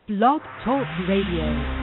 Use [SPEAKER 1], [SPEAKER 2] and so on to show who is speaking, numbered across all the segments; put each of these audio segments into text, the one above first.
[SPEAKER 1] Blog Talk Radio.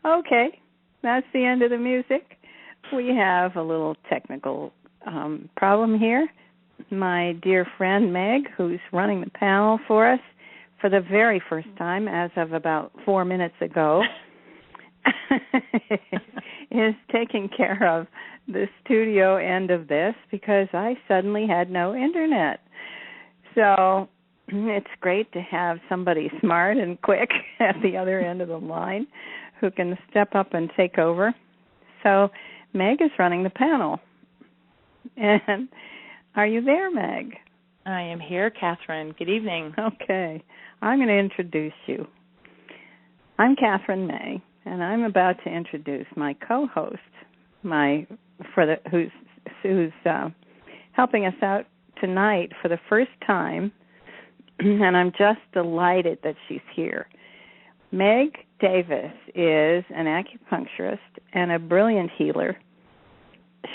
[SPEAKER 1] Okay, that's the end of the music. We have a little technical problem here. My dear friend Meg, who's running the panel for us for the very first time as of about 4 minutes ago, is taking care of the studio end of this because I suddenly had no internet. So it's great to have somebody smart and quick at the other end of the line who can step up and take over. So Meg is running the panel. And are you there, Meg?
[SPEAKER 2] I am here, Kathryn. Good evening.
[SPEAKER 1] Okay. I'm going to introduce you. I'm Kathryn Meg, and I'm about to introduce my co-host, who's helping us out tonight for the first time, and I'm just delighted that she's here. Meg Davis is an acupuncturist and a brilliant healer.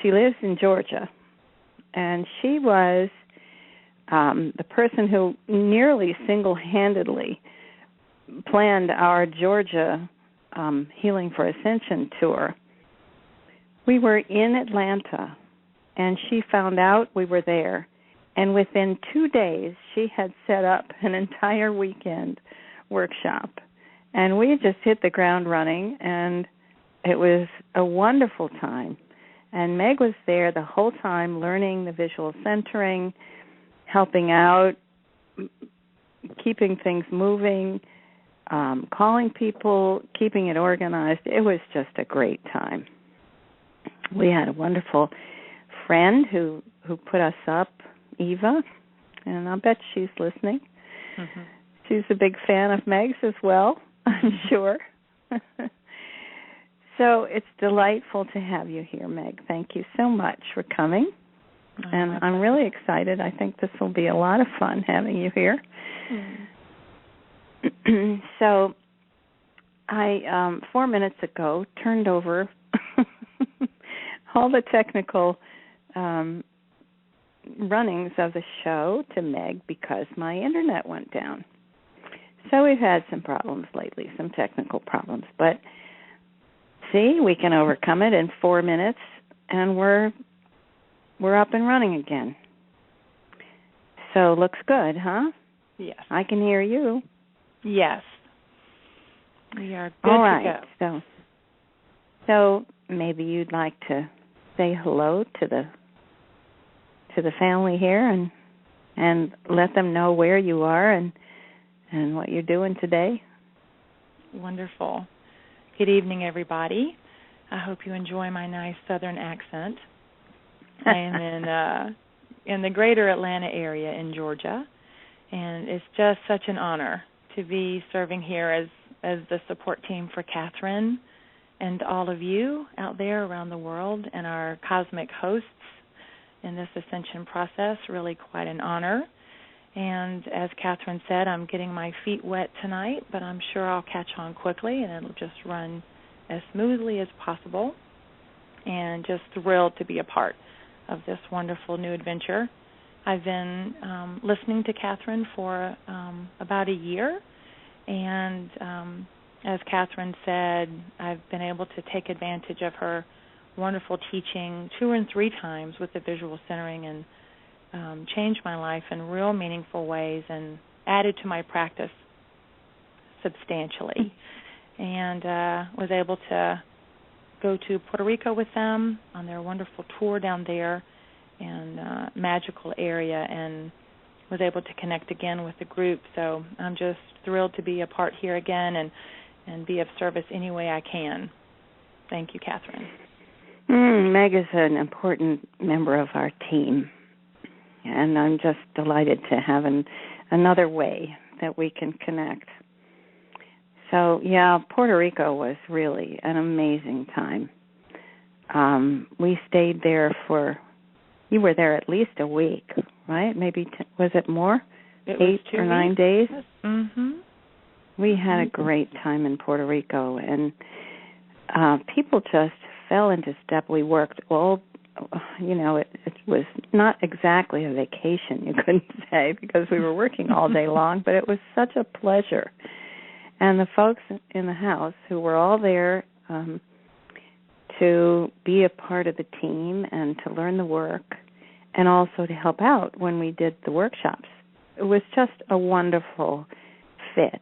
[SPEAKER 1] She lives in Georgia, and she was the person who nearly single-handedly planned our Georgia Healing for Ascension tour. We were in Atlanta, and she found out we were there, and within 2 days she had set up an entire weekend workshop. And we just hit the ground running, and it was a wonderful time. And Meg was there the whole time learning the visual centering, helping out, keeping things moving, calling people, keeping it organized. It was just a great time. We had a wonderful friend who put us up, Eva, and I'll bet she's listening. Mm-hmm. She's a big fan of Meg's as well, I'm sure. So it's delightful to have you here, Meg. Thank you so much for coming. And I'm really excited. I think this will be a lot of fun having you here. So I, 4 minutes ago, turned over all the technical runnings of the show to Meg because my internet went down. So we've had some problems lately, some technical problems. But see, we can overcome it in 4 minutes, and we're up and running again. So looks good, huh?
[SPEAKER 2] Yes.
[SPEAKER 1] I can hear you.
[SPEAKER 2] Yes. We are good
[SPEAKER 1] All right.
[SPEAKER 2] to go.
[SPEAKER 1] So maybe you'd like to say hello to the family here and let them know where you are and what you're doing today.
[SPEAKER 2] Wonderful. Good evening, everybody. I hope you enjoy my nice southern accent. I am in the greater Atlanta area in Georgia, and it's just such an honor to be serving here as the support team for Kathryn and all of you out there around the world and our cosmic hosts in this ascension process. Really quite an honor. And as Kathryn said, I'm getting my feet wet tonight, but I'm sure I'll catch on quickly and it'll just run as smoothly as possible. And just thrilled to be a part of this wonderful new adventure. I've been listening to Kathryn for about a year, and as Kathryn said, I've been able to take advantage of her wonderful teaching 2 and 3 times with the visual centering and changed my life in real meaningful ways and added to my practice substantially. And was able to go to Puerto Rico with them on their wonderful tour down there in a magical area, and was able to connect again with the group. So I'm just thrilled to be a part here again and be of service any way I can. Thank you, Kathryn.
[SPEAKER 1] Meg is an important member of our team, and I'm just delighted to have another way that we can connect. So, yeah, Puerto Rico was really an amazing time. We stayed there you were there at least a week, right? Maybe, was it more?
[SPEAKER 2] It
[SPEAKER 1] 8 or 9 days?
[SPEAKER 2] Mm-hmm.
[SPEAKER 1] We had a great time in Puerto Rico, and people just fell into step. We worked all, it was not exactly a vacation, you couldn't say, because we were working all day long, but it was such a pleasure. And the folks in the house who were all there to be a part of the team and to learn the work and also to help out when we did the workshops. It was just a wonderful fit.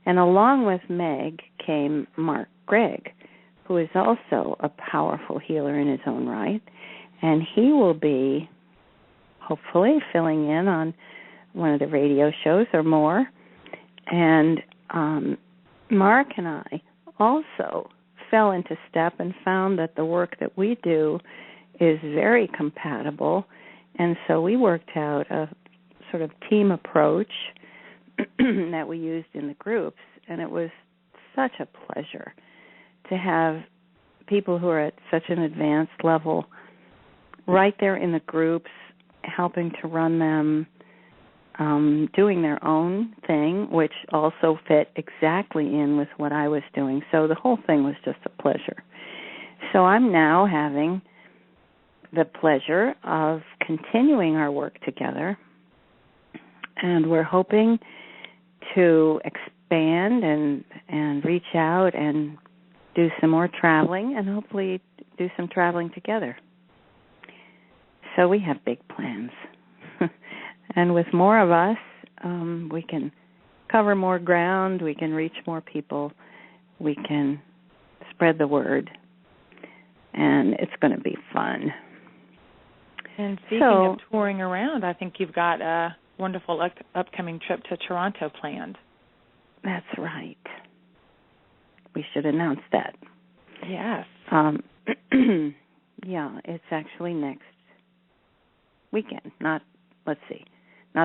[SPEAKER 1] And along with Meg came Mark Gregg, who is also a powerful healer in his own right. And he will be, hopefully, filling in on one of the radio shows or more. And Mark and I also fell into step and found that the work that we do is very compatible, and so we worked out a sort of team approach that we used in the groups, and it was such a pleasure to have people who are at such an advanced level right there in the groups, helping to run them, doing their own thing, which also fit exactly in with what I was doing. So the whole thing was just a pleasure. So I'm now having the pleasure of continuing our work together, and we're hoping to expand and reach out and do some more traveling and hopefully do some traveling together. So we have big plans. And with more of us, we can cover more ground, we can reach more people, we can spread the word, and it's going to be fun.
[SPEAKER 2] And speaking of touring around, I think you've got a wonderful upcoming trip to Toronto planned.
[SPEAKER 1] That's right. We should announce that.
[SPEAKER 2] Yes.
[SPEAKER 1] Yeah, it's actually next weekend, not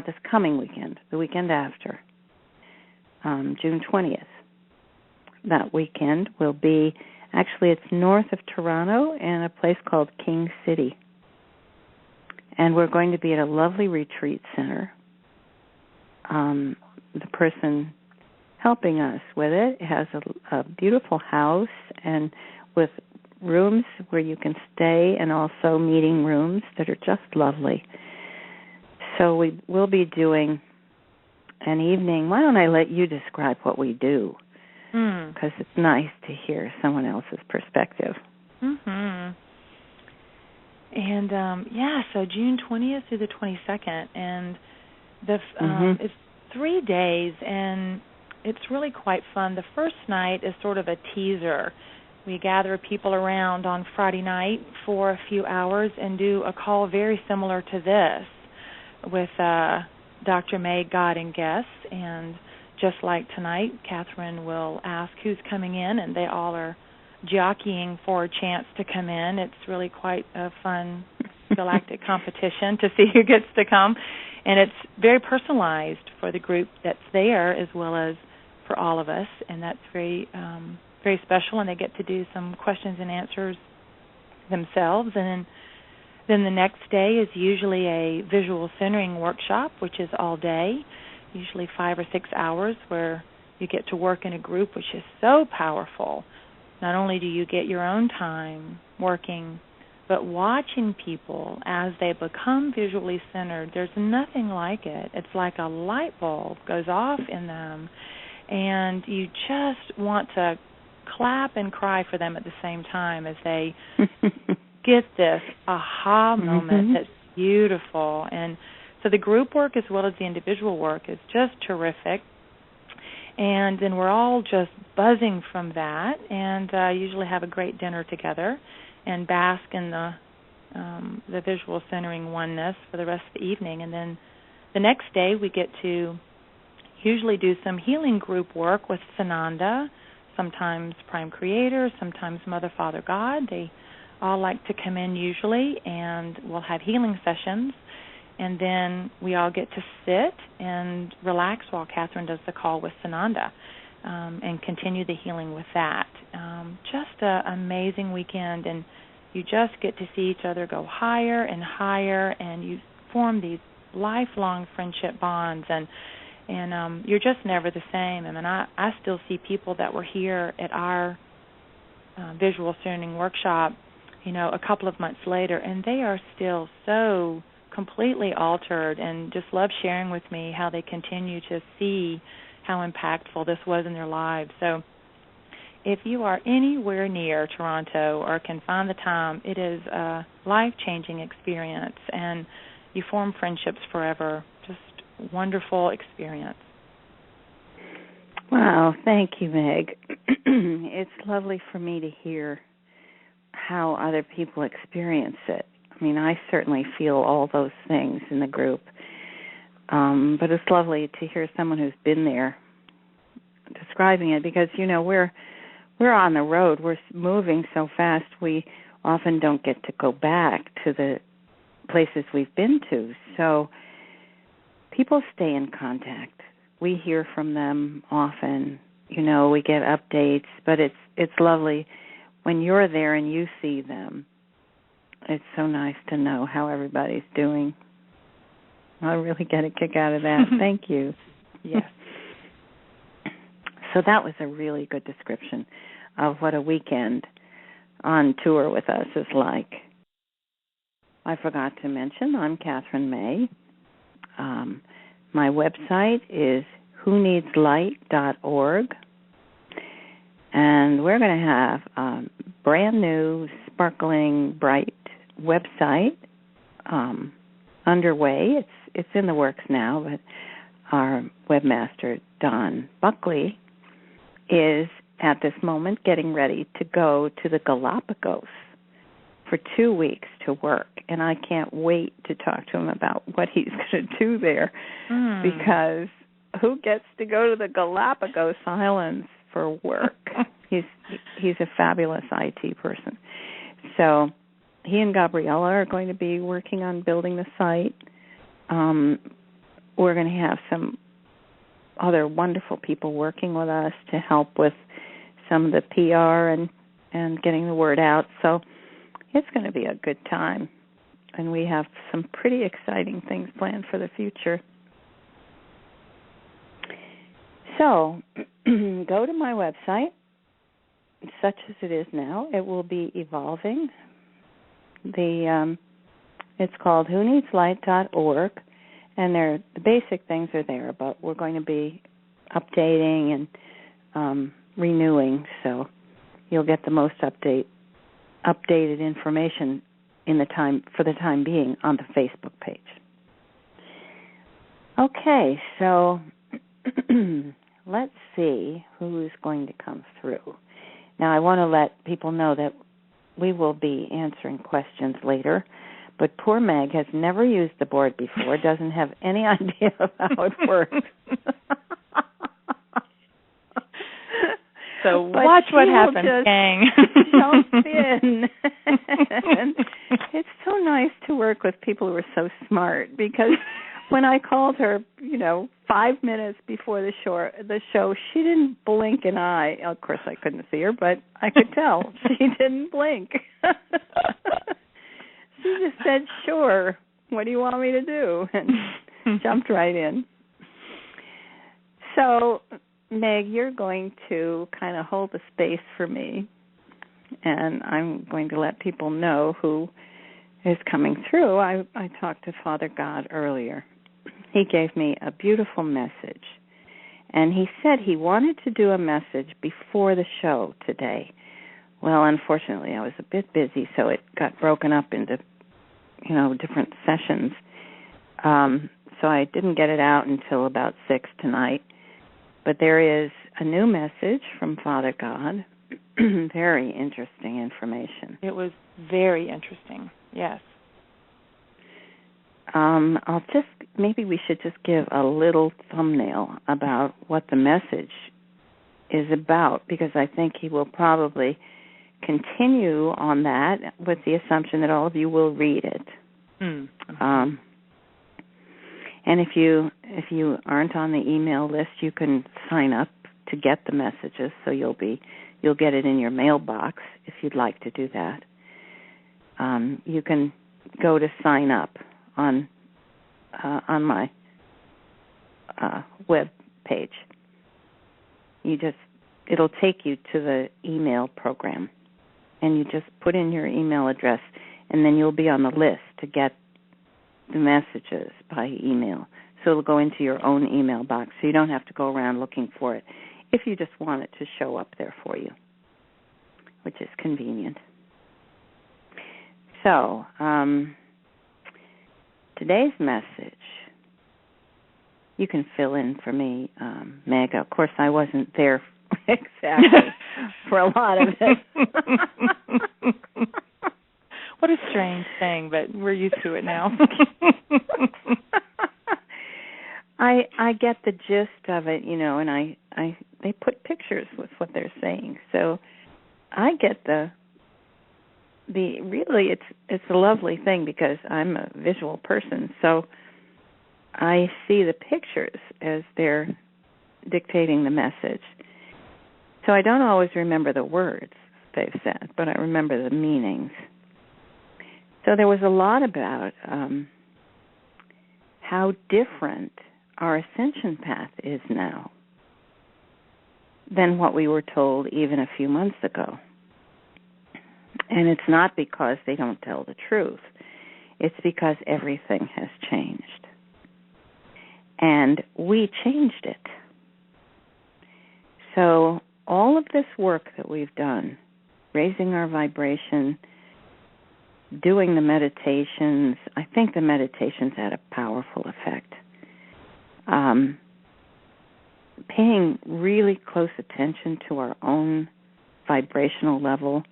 [SPEAKER 1] this coming weekend, the weekend after, June 20th. That weekend will be, actually it's north of Toronto in a place called King City. And we're going to be at a lovely retreat center. The person helping us with it has a beautiful house and with rooms where you can stay and also meeting rooms that are just lovely. So we will be doing an evening. Why don't I let you describe what we do? Because it's nice to hear someone else's perspective.
[SPEAKER 2] Mm-hmm. And, so June 20th through the 22nd. And it's 3 days, and it's really quite fun. The first night is sort of a teaser. We gather people around on Friday night for a few hours and do a call very similar to this with Dr. Meg, God and guests. And just like tonight, Kathryn will ask who's coming in, and they all are jockeying for a chance to come in. It's really quite a fun galactic competition to see who gets to come. And it's very personalized for the group that's there as well as for all of us. And that's very very special, and they get to do some questions and answers themselves. And then the next day is usually a visual centering workshop, which is all day, usually 5 or 6 hours, where you get to work in a group, which is so powerful. Not only do you get your own time working, but watching people as they become visually centered, there's nothing like it. It's like a light bulb goes off in them, and you just want to clap and cry for them at the same time as they get this aha moment that beautiful. And so the group work as well as the individual work is just terrific. And then we're all just buzzing from that, and usually have a great dinner together and bask in the visual centering oneness for the rest of the evening. And then the next day we get to usually do some healing group work with Sananda, sometimes Prime Creator, sometimes Mother, Father, God. They all like to come in usually, and we'll have healing sessions. And then we all get to sit and relax while Kathryn does the call with Sananda, and continue the healing with that. Just an amazing weekend, and you just get to see each other go higher and higher, and you form these lifelong friendship bonds, and you're just never the same. I mean, I still see people that were here at our visual centering workshop, a couple of months later, and they are still so completely altered, and just love sharing with me how they continue to see how impactful this was in their lives. So if you are anywhere near Toronto or can find the time, it is a life-changing experience, and you form friendships forever. Just wonderful experience.
[SPEAKER 1] Wow, thank you, Meg. It's lovely for me to hear how other people experience it. I mean, I certainly feel all those things in the group, but it's lovely to hear someone who's been there describing it, because, we're on the road. We're moving so fast, we often don't get to go back to the places we've been to. So people stay in contact. We hear from them often. We get updates, but it's lovely when you're there and you see them. It's so nice to know how everybody's doing. I really get a kick out of that. Thank you.
[SPEAKER 2] Yes.
[SPEAKER 1] So that was a really good description of what a weekend on tour with us is like. I forgot to mention, I'm Kathryn Meg. My website is whoneedslight.org. And we're going to have a brand new, sparkling, bright website underway. It's in the works now, but our webmaster, Don Buckley, is at this moment getting ready to go to the Galapagos for 2 weeks to work. And I can't wait to talk to him about what he's going to do there, because who gets to go to the Galapagos Islands for work? He's a fabulous IT person. So he and Gabriella are going to be working on building the site. We're going to have some other wonderful people working with us to help with some of the PR and getting the word out. So it's going to be a good time. And we have some pretty exciting things planned for the future. So go to my website, such as it is now. It will be evolving. It's called whoneedslight.org, and the basic things are there, but we're going to be updating and renewing, so you'll get the most updated information for the time being on the Facebook page. Okay, so let's see who's going to come through. Now, I want to let people know that we will be answering questions later, but poor Meg has never used the board before, doesn't have any idea of how it works.
[SPEAKER 2] So watch what happens, gang.
[SPEAKER 1] Jump in. And it's so nice to work with people who are so smart, because when I called her, 5 minutes before the show, she didn't blink an eye. Of course, I couldn't see her, but I could tell she didn't blink. She just said, "Sure, what do you want me to do?" and jumped right in. So, Meg, you're going to kind of hold the space for me, and I'm going to let people know who is coming through. I talked to Father God earlier. He gave me a beautiful message, and he said he wanted to do a message before the show today. Well, unfortunately, I was a bit busy, so it got broken up into, different sessions. So I didn't get it out until about 6 tonight. But there is a new message from Father God. Very interesting information.
[SPEAKER 2] It was very interesting, yes.
[SPEAKER 1] Maybe we should just give a little thumbnail about what the message is about, because I think he will probably continue on that with the assumption that all of you will read it. Mm-hmm. And if you aren't on the email list, you can sign up to get the messages, so you'll get it in your mailbox if you'd like to do that. You can go to sign up on my web page. It'll take you to the email program, and you just put in your email address, and then you'll be on the list to get the messages by email. So it'll go into your own email box, so you don't have to go around looking for it if you just want it to show up there for you, which is convenient. So, today's message, you can fill in for me, Meg. Of course, I wasn't there exactly for a lot of it.
[SPEAKER 2] What a strange thing, but we're used to it now.
[SPEAKER 1] I get the gist of it, and they put pictures with what they're saying, so I get the really it's a lovely thing because I'm a visual person, so I see the pictures as they're dictating the message. So I don't always remember the words they've said, but I remember the meanings. So there was a lot about how different our ascension path is now than what we were told even a few months ago. And it's not because they don't tell the truth. It's because everything has changed. And we changed it. So all of this work that we've done, raising our vibration, doing the meditations, I think the meditations had a powerful effect. Paying really close attention to our own vibrational level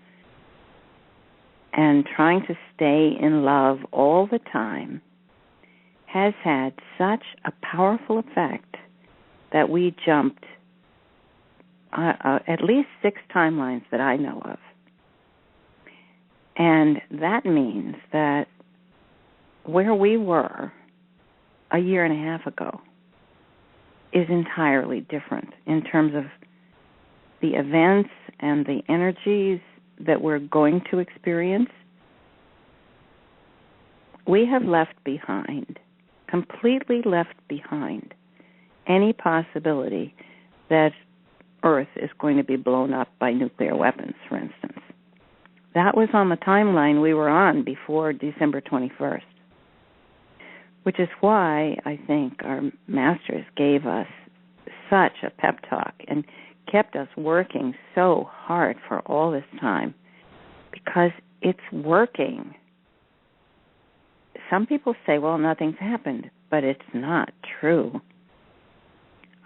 [SPEAKER 1] and trying to stay in love all the time has had such a powerful effect that we jumped at least 6 timelines that I know of. And that means that where we were a year and a half ago is entirely different in terms of the events and the energies that we're going to experience. We have left behind, completely left behind, any possibility that Earth is going to be blown up by nuclear weapons, for instance. That was on the timeline we were on before December 21st, which is why I think our masters gave us such a pep talk and kept us working so hard for all this time, because it's working. Some people say, well, nothing's happened, but it's not true.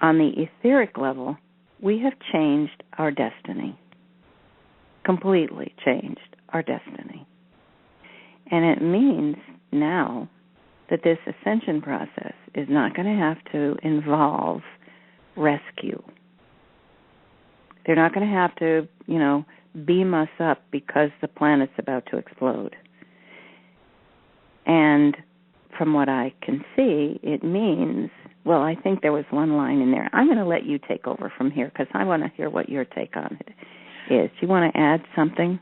[SPEAKER 1] On the etheric level, we have changed our destiny, completely changed our destiny. And it means now that this ascension process is not going to have to involve rescue. They're not going to have to, beam us up because the planet's about to explode. And from what I can see, it means, well, I think there was one line in there. I'm going to let you take over from here because I want to hear what your take on it is. Do you want to add something,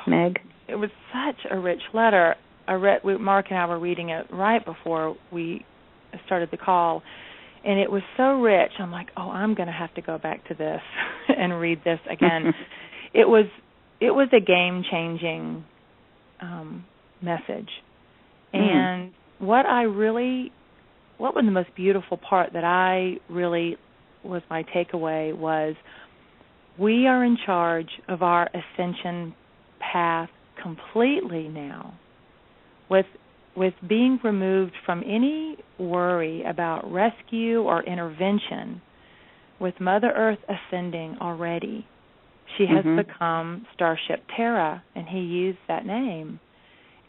[SPEAKER 1] Meg?
[SPEAKER 2] It was such a rich letter. Mark and I were reading it right before we started the call, and it was so rich. I'm like, I'm going to have to go back to this and read this again. It was a game-changing message. And what was the most beautiful part that I really was my takeaway was we are in charge of our ascension path completely now. With with being removed from any worry about rescue or intervention, with Mother Earth ascending already, she has become Starship Terra, and he used that name.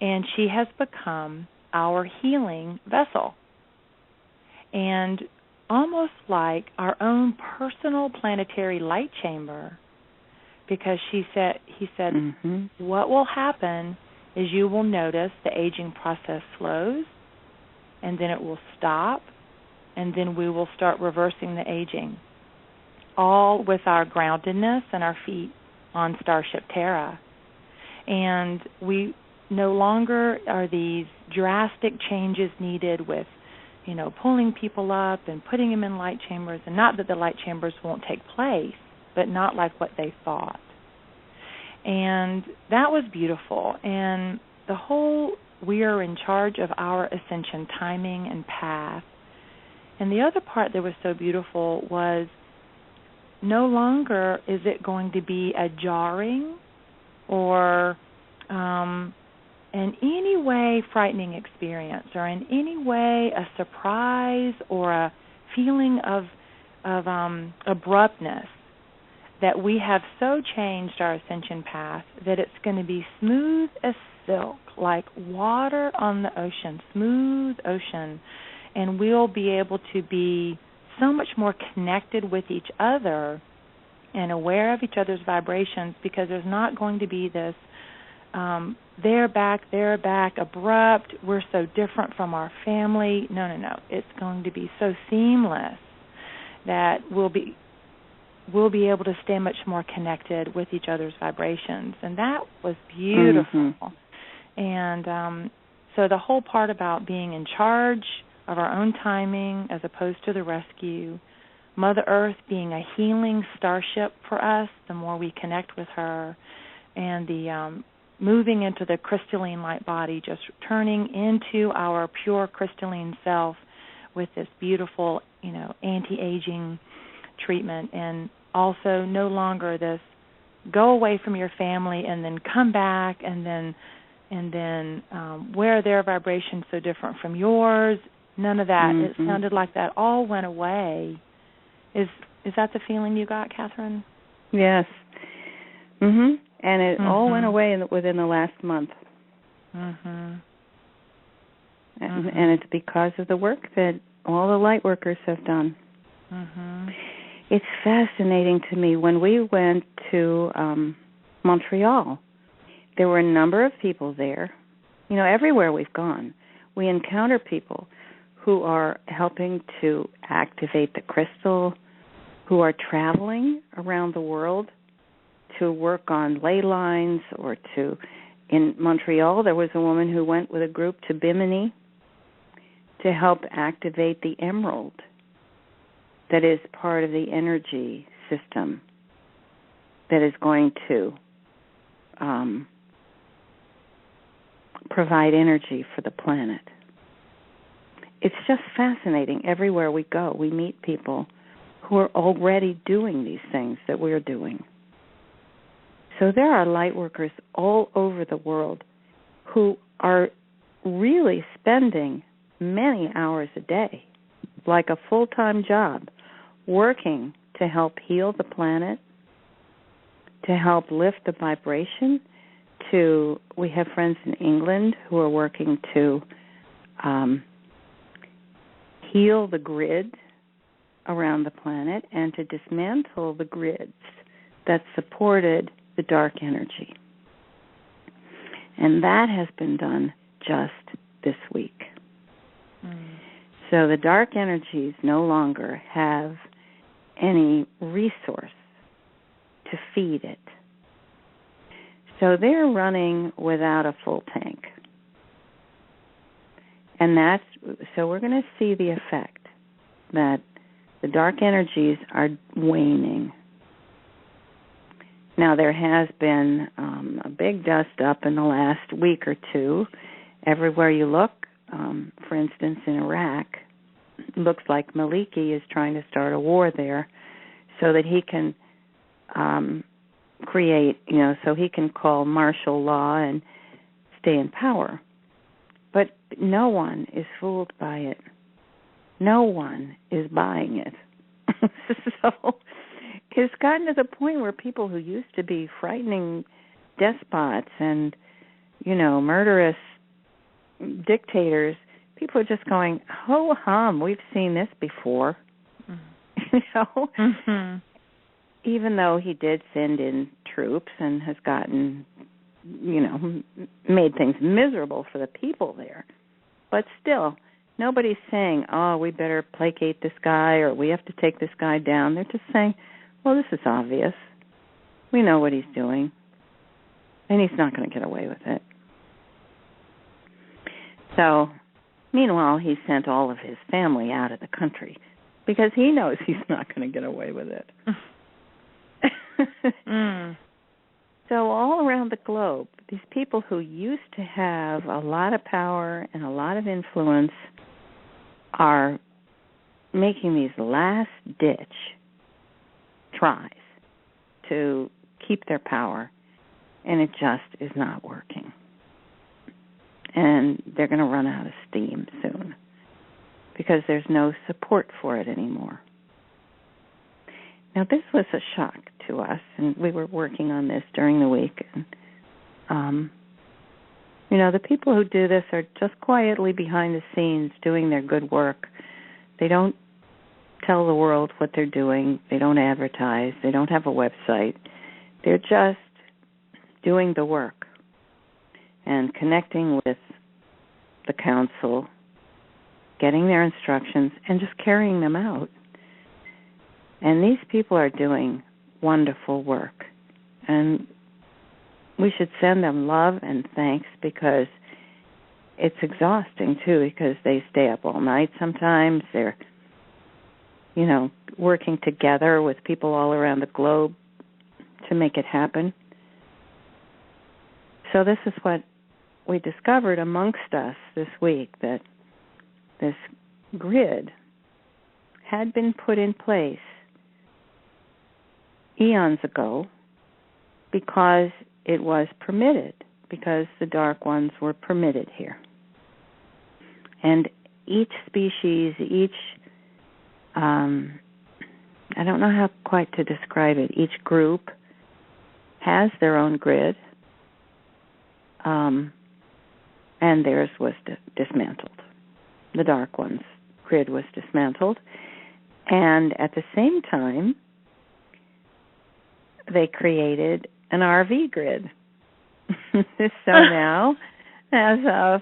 [SPEAKER 2] And she has become our healing vessel. And almost like our own personal planetary light chamber, because he said, what will happen is you will notice the aging process slows, and then it will stop, and then we will start reversing the aging, all with our groundedness and our feet on Starship Terra. And we no longer are these drastic changes needed with, pulling people up and putting them in light chambers, and not that the light chambers won't take place, but not like what they thought. And that was beautiful. And the whole, we are in charge of our ascension timing and path. And the other part that was so beautiful was no longer is it going to be a jarring or in any way frightening experience, or in any way a surprise or a feeling of abruptness, that we have so changed our ascension path that it's going to be smooth as silk, like water on the ocean, smooth ocean, and we'll be able to be so much more connected with each other and aware of each other's vibrations, because there's not going to be this they're back, abrupt, we're so different from our family. No. It's going to be so seamless that we'll be able to stay much more connected with each other's vibrations. And that was beautiful. And so the whole part about being in charge of our own timing as opposed to the rescue, Mother Earth being a healing starship for us, the more we connect with her, and the moving into the crystalline light body, just turning into our pure crystalline self with this beautiful, anti-aging treatment, and also no longer this go away from your family and then come back and then where their vibrations so different from yours. None of that. It sounded like that all went away. Is that the feeling you got, Kathryn?
[SPEAKER 1] Yes. And it all went away within the last month. And it's because of the work that all the light workers have done. It's fascinating to me. When we went to Montreal, there were a number of people there. Everywhere we've gone, we encounter people who are helping to activate the crystal, who are traveling around the world to work on ley lines, or in Montreal, there was a woman who went with a group to Bimini to help activate the emerald that is part of the energy system that is going to provide energy for the planet. It's just fascinating. Everywhere we go, we meet people who are already doing these things that we're doing. So there are light workers all over the world who are really spending many hours a day, like a full-time job, working to help heal the planet, to help lift the vibration. We have friends in England who are working to heal the grid around the planet and to dismantle the grids that supported the dark energy. And that has been done just this week. So the dark energies no longer have any resource to feed it. So they're running without a full tank. And so we're going to see the effect that the dark energies are waning. Now, there has been a big dust-up in the last week or two. Everywhere you look, for instance, in Iraq, it looks like Maliki is trying to start a war there so that he can so he can call martial law and stay in power. But no one is fooled by it. No one is buying it. So it's gotten to the point where people who used to be frightening despots and, murderous dictators, people are just going, ho hum, we've seen this before. Mm-hmm. Even though he did send in troops and has gotten, made things miserable for the people there. But still, nobody's saying, oh, we better placate this guy or we have to take this guy down. They're just saying, well, this is obvious. We know what he's doing. And he's not going to get away with it. So, meanwhile, he sent all of his family out of the country because he knows he's not going to get away with it. So all around the globe, these people who used to have a lot of power and a lot of influence are making these last-ditch tries to keep their power, and it just is not working. And they're going to run out of steam soon because there's no support for it anymore. Now, this was a shock to us, and we were working on this during the week. And, the people who do this are just quietly behind the scenes doing their good work. They don't tell the world what they're doing. They don't advertise. They don't have a website. They're just doing the work and connecting with the council, getting their instructions, and just carrying them out. And these people are doing wonderful work. And we should send them love and thanks because it's exhausting, too, because they stay up all night sometimes. They're, working together with people all around the globe to make it happen. So this is what we discovered amongst us this week, that this grid had been put in place eons ago because it was permitted, because the dark ones were permitted here. And each species, I don't know how quite to describe it, each group has their own grid, and theirs was dismantled. The dark ones' grid was dismantled. And at the same time, they created an RV grid. So now, as of,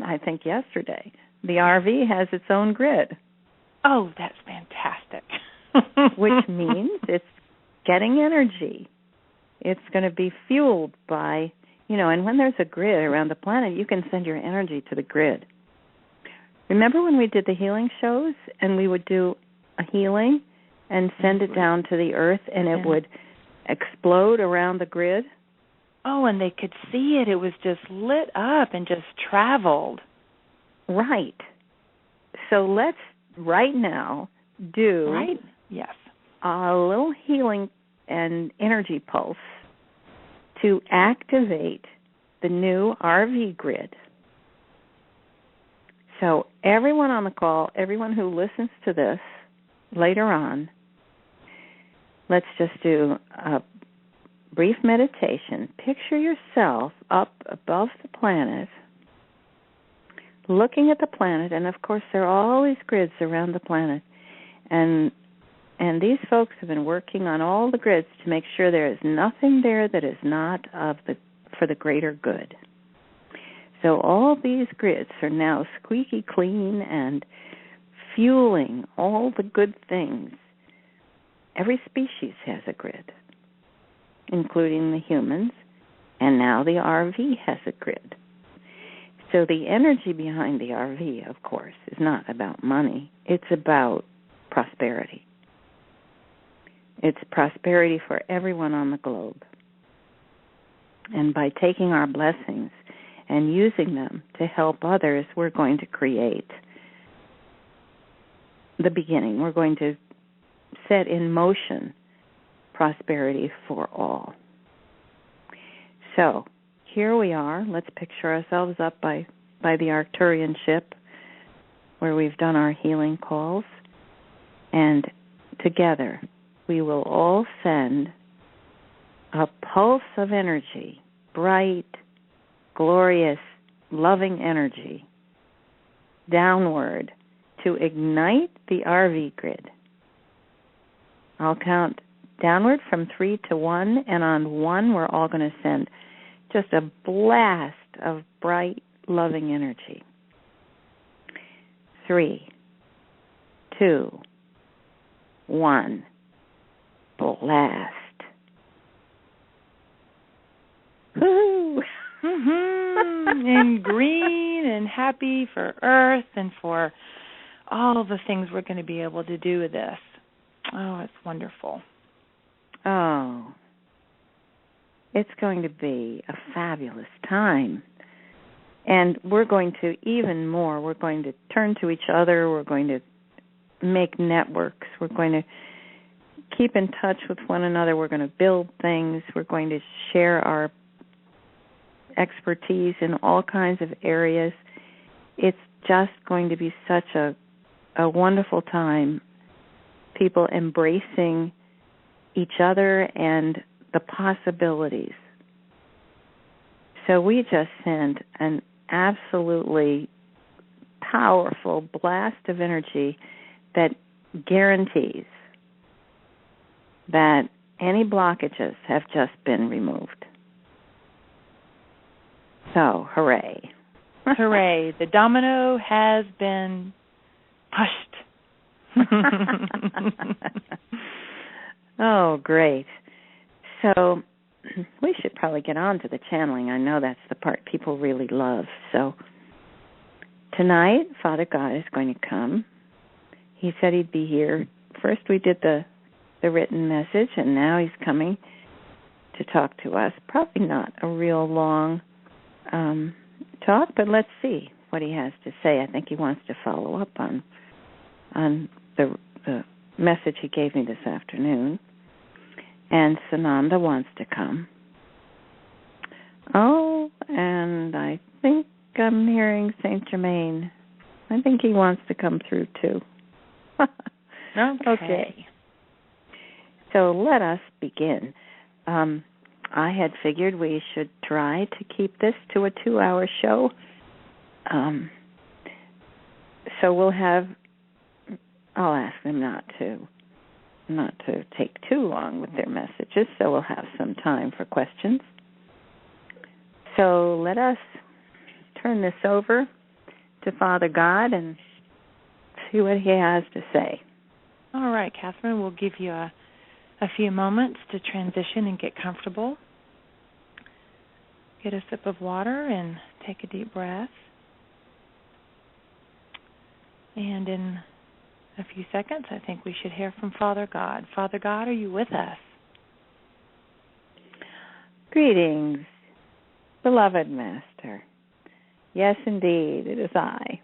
[SPEAKER 1] I think yesterday, the RV has its own grid.
[SPEAKER 2] Oh, that's fantastic.
[SPEAKER 1] Which means it's getting energy. It's going to be fueled by, and when there's a grid around the planet, you can send your energy to the grid. Remember when we did the healing shows and we would do a healing and send it down to the earth and it would explode around the grid?
[SPEAKER 2] Oh, and they could see it. It was just lit up and just traveled.
[SPEAKER 1] Right. So let's right now do a little healing and energy pulse to activate the new RV grid. So everyone on the call, everyone who listens to this later on, let's just do a brief meditation. Picture yourself up above the planet, looking at the planet, and of course there are all these grids around the planet. And these folks have been working on all the grids to make sure there is nothing there that is not for the greater good. So all these grids are now squeaky clean and fueling all the good things. Every species has a grid, including the humans, and now the RV has a grid. So the energy behind the RV, of course, is not about money. It's about prosperity. It's prosperity for everyone on the globe. And by taking our blessings and using them to help others, we're going to create the beginning. We're going to set in motion prosperity for all. So here we are. Let's picture ourselves up by by the Arcturian ship where we've done our healing calls. And together we will all send a pulse of energy, bright, glorious, loving energy, downward to ignite the RV grid. I'll count downward from 3 to 1, and on 1 we're all going to send just a blast of bright, loving energy. 3, 2, 1, blast. Woo!
[SPEAKER 2] And green and happy for Earth and for all the things we're going to be able to do with this. Oh, it's wonderful.
[SPEAKER 1] Oh, it's going to be a fabulous time. And we're going to, even more, we're going to turn to each other. We're going to make networks. We're going to keep in touch with one another. We're going to build things. We're going to share our expertise in all kinds of areas. It's just going to be such a wonderful time, people embracing each other and the possibilities. So we just sent an absolutely powerful blast of energy that guarantees that any blockages have just been removed. So, hooray.
[SPEAKER 2] Hooray. The domino has been pushed.
[SPEAKER 1] Oh, great. So, we should probably get on to the channeling. I know that's the part people really love. So, tonight, Father God is going to come. He said he'd be here. First we did the written message, and now he's coming to talk to us. Probably not a real long talk, but let's see what he has to say. I think he wants to follow up on the message he gave me this afternoon. And Sananda wants to come. Oh, and I think I'm hearing St. Germain. I think he wants to come through too. Okay. So let us begin. I had figured we should try to keep this to a 2-hour show. So we'll have, I'll ask them not to take too long with their messages, so we'll have some time for questions. So let us turn this over to Father God and see what he has to say.
[SPEAKER 2] All right, Kathryn, we'll give you a few moments to transition and get comfortable. Get a sip of water and take a deep breath. And in a few seconds, I think we should hear from Father God. Father God, are you with us?
[SPEAKER 1] Greetings, beloved Master. Yes, indeed, it is I.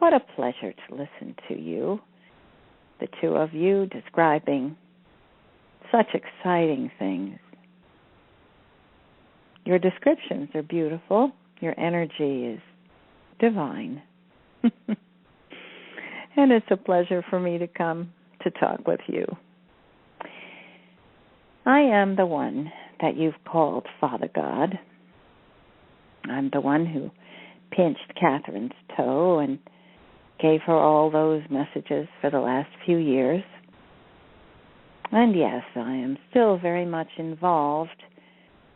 [SPEAKER 1] What a pleasure to listen to you, the two of you describing such exciting things. Your descriptions are beautiful. Your energy is divine. And it's a pleasure for me to come to talk with you. I am the one that you've called Father God. I'm the one who pinched Kathryn's toe and gave her all those messages for the last few years. And yes, I am still very much involved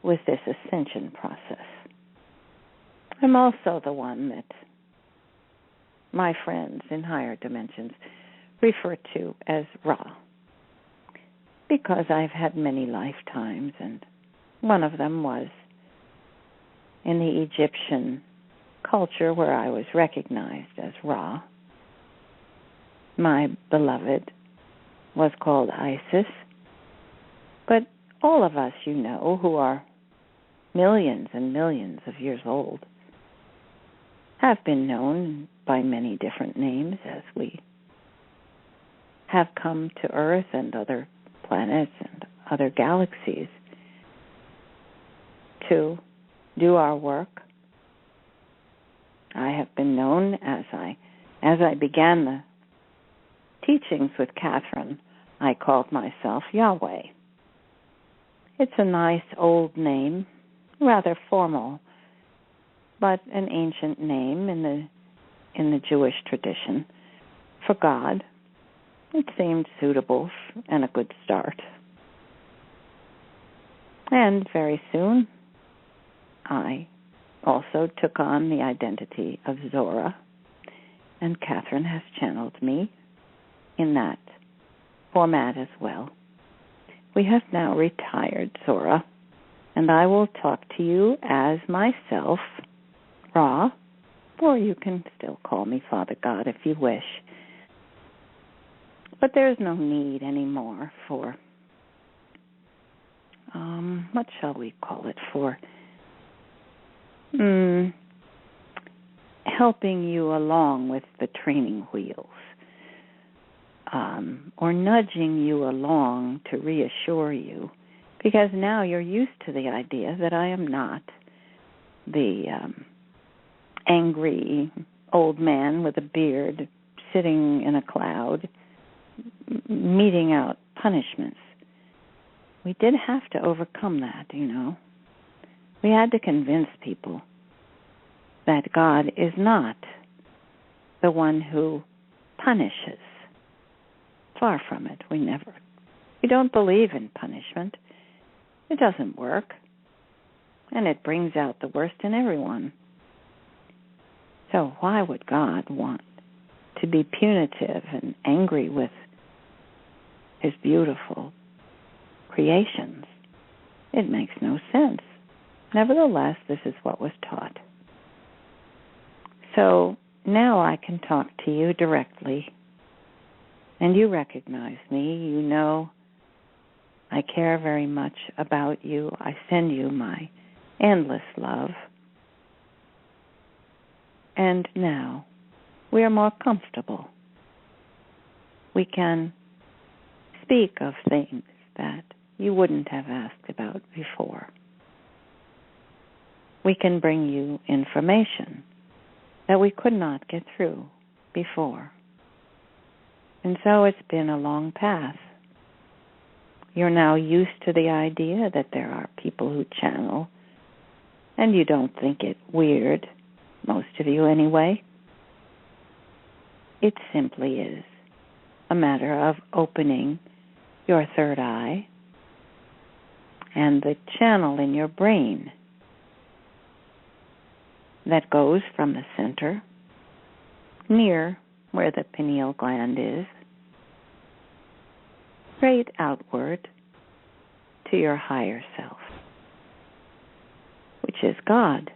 [SPEAKER 1] with this ascension process. I'm also the one that my friends in higher dimensions refer to as Ra, because I've had many lifetimes, and one of them was in the Egyptian culture where I was recognized as Ra. My beloved was called Isis, but all of us, you know, who are millions and millions of years old, have been known by many different names as we have come to Earth and other planets and other galaxies to do our work, I have been known as I began the teachings with Kathryn, I called myself Yahweh. It's a nice old name, rather formal, but an ancient name in the Jewish tradition for God. It seemed suitable and a good start. And very soon, I also took on the identity of Zora, and Kathryn has channeled me in that format as well. We have now retired Zora, and I will talk to you as myself, Ra, or you can still call me Father God if you wish. But there's no need anymore for, what shall we call it, for helping you along with the training wheels, or nudging you along to reassure you, because now you're used to the idea that I am not the angry old man with a beard sitting in a cloud meting out punishments. We did have to overcome that, you know. We had to convince people that God is not the one who punishes. Far from it. We don't believe in punishment. It doesn't work. And it brings out the worst in everyone. So why would God want to be punitive and angry with his beautiful creations? It makes no sense. Nevertheless, this is what was taught. So now I can talk to you directly, and you recognize me. You know I care very much about you. I send you my endless love. And now we are more comfortable. We can speak of things that you wouldn't have asked about before. We can bring you information that we could not get through before. And so it's been a long path. You're now used to the idea that there are people who channel, and you don't think it weird, most of you anyway. It simply is a matter of opening your third eye and the channel in your brain that goes from the center, near where the pineal gland is, straight outward to your higher self, which is God.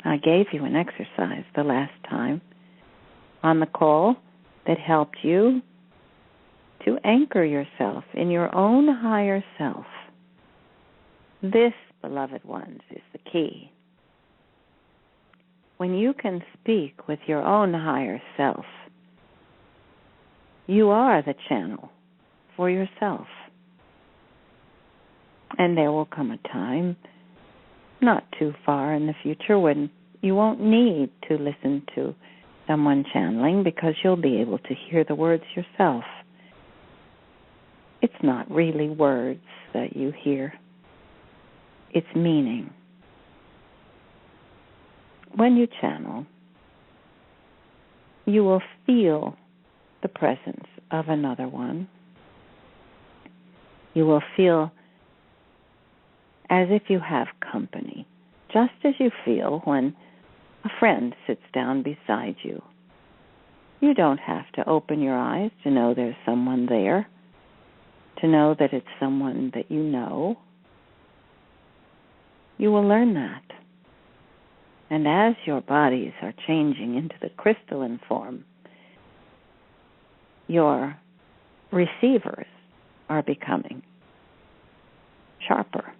[SPEAKER 1] I gave you an exercise the last time on the call that helped you to anchor yourself in your own higher self. This, beloved ones, is the key. When you can speak with your own higher self, you are the channel for yourself. And there will come a time, not too far in the future, when you won't need to listen to someone channeling, because you'll be able to hear the words yourself. It's not really words that you hear. It's meaning. When you channel, you will feel the presence of another one. You will feel as if you have company, just as you feel when a friend sits down beside you. You don't have to open your eyes to know there's someone there, to know that it's someone that you know. You will learn that. And as your bodies are changing into the crystalline form, your receivers are becoming sharper.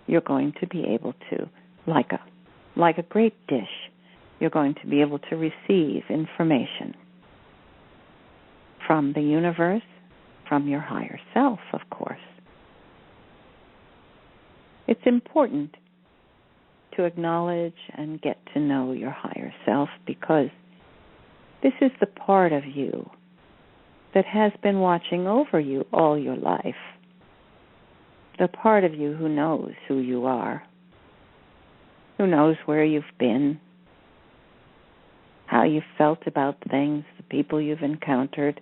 [SPEAKER 1] You're going to be able to, like a great dish, you're going to be able to receive information from the universe, from your higher self, of course. It's important to acknowledge and get to know your higher self, because this is the part of you that has been watching over you all your life. The part of you who knows who you are, who knows where you've been, how you've felt about things, the people you've encountered.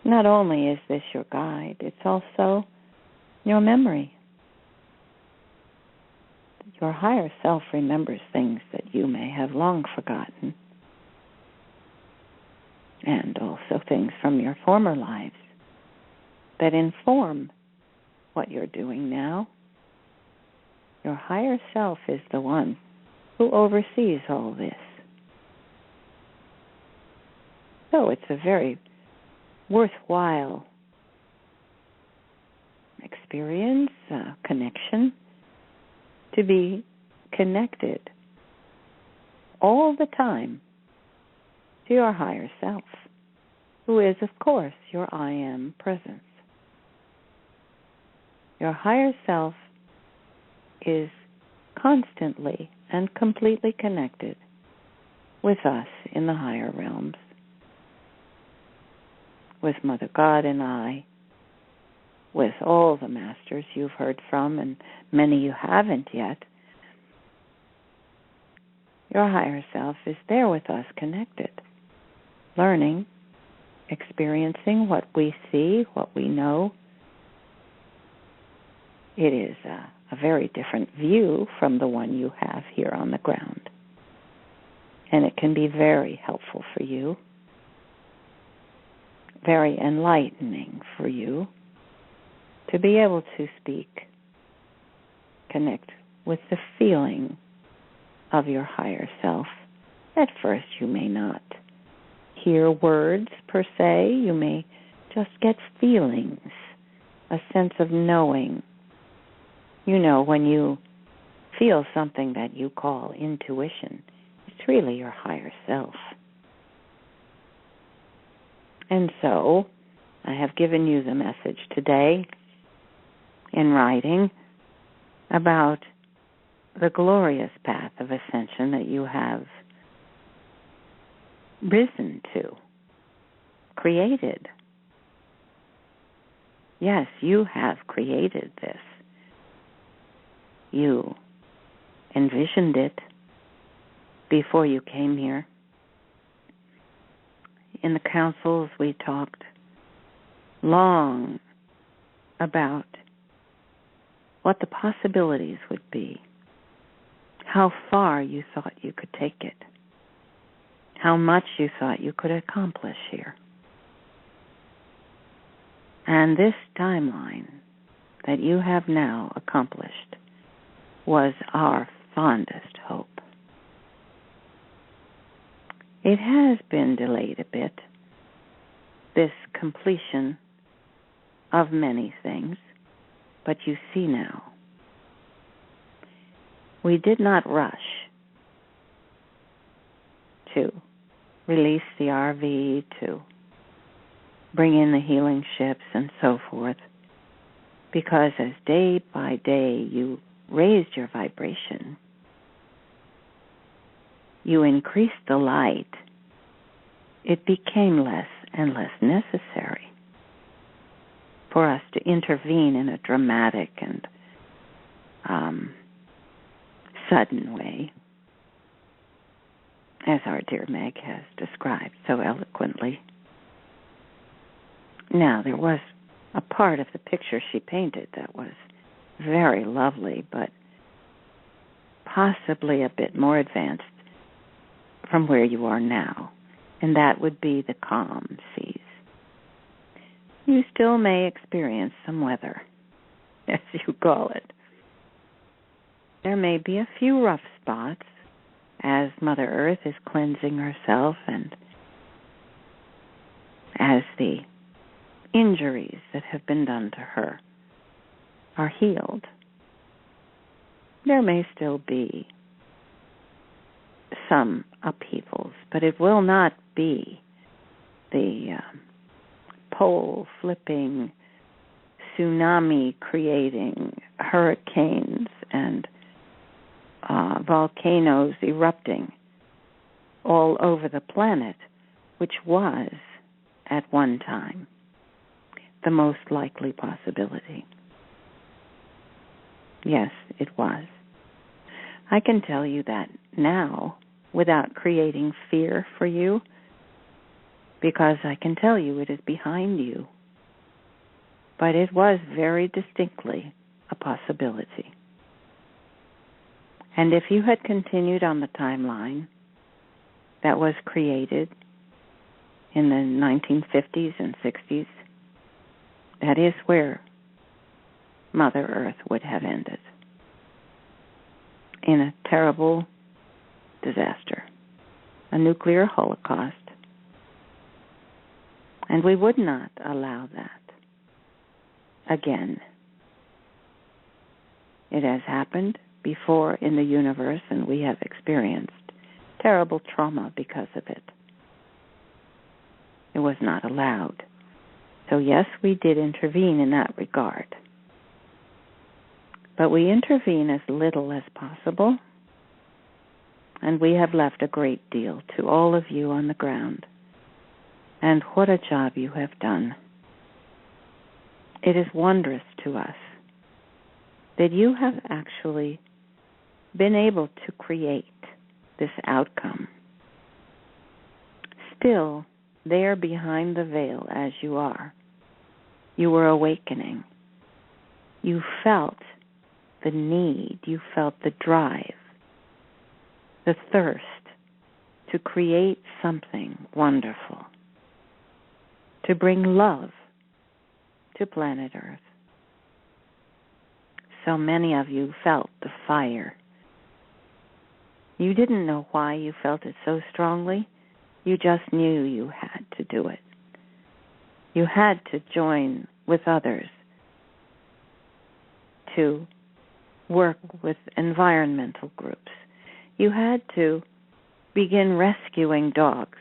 [SPEAKER 1] Not only is this your guide, it's also your memory. Your higher self remembers things that you may have long forgotten, and also things from your former lives that inform what you're doing now. Your higher self is the one who oversees all this. So it's a very worthwhile experience, connection, to be connected all the time to your higher self, who is, of course, your I am presence. Your higher self is constantly and completely connected with us in the higher realms, with Mother God and I, with all the masters you've heard from and many you haven't yet. Your higher self is there with us, connected, learning, experiencing what we see, what we know. It is a very different view from the one you have here on the ground. And it can be very helpful for you, very enlightening for you, to be able to speak, connect with the feeling of your higher self. At first you may not hear words per se, you may just get feelings, a sense of knowing. You know, when you feel something that you call intuition, it's really your higher self. And so, I have given you the message today in writing about the glorious path of ascension that you have risen to, created. Yes, you have created this. You envisioned it before you came here. In the councils, we talked long about what the possibilities would be, how far you thought you could take it, how much you thought you could accomplish here. And this timeline that you have now accomplished was our fondest hope. It has been delayed a bit, this completion of many things, but you see now, we did not rush to release the RV, to bring in the healing ships and so forth, because as day by day you raised your vibration, you increased the light, it became less and less necessary for us to intervene in a dramatic and sudden way, as our dear Meg has described so eloquently. Now, there was a part of the picture she painted that was very lovely, but possibly a bit more advanced from where you are now, and that would be the calm seas. You still may experience some weather, as you call it. There may be a few rough spots as Mother Earth is cleansing herself and as the injuries that have been done to her are healed. There may still be some upheavals, but it will not be the pole-flipping, tsunami-creating hurricanes and volcanoes erupting all over the planet, which was, at one time, the most likely possibility. Yes, it was. I can tell you that now without creating fear for you, because I can tell you it is behind you. But it was very distinctly a possibility. And if you had continued on the timeline that was created in the 1950s and 60s, that is where Mother Earth would have ended, in a terrible disaster, a nuclear holocaust. And we would not allow that again. It has happened before in the universe, and we have experienced terrible trauma because of it. It was not allowed. So yes, we did intervene in that regard. But we intervene as little as possible, and we have left a great deal to all of you on the ground. And what a job you have done. It is wondrous to us that you have actually been able to create this outcome. Still, there behind the veil as you are, you were awakening. You felt the need, you felt the drive, the thirst to create something wonderful, to bring love to planet Earth. So many of you felt the fire. You didn't know why you felt it so strongly. You just knew you had to do it. You had to join with others to work with environmental groups. You had to begin rescuing dogs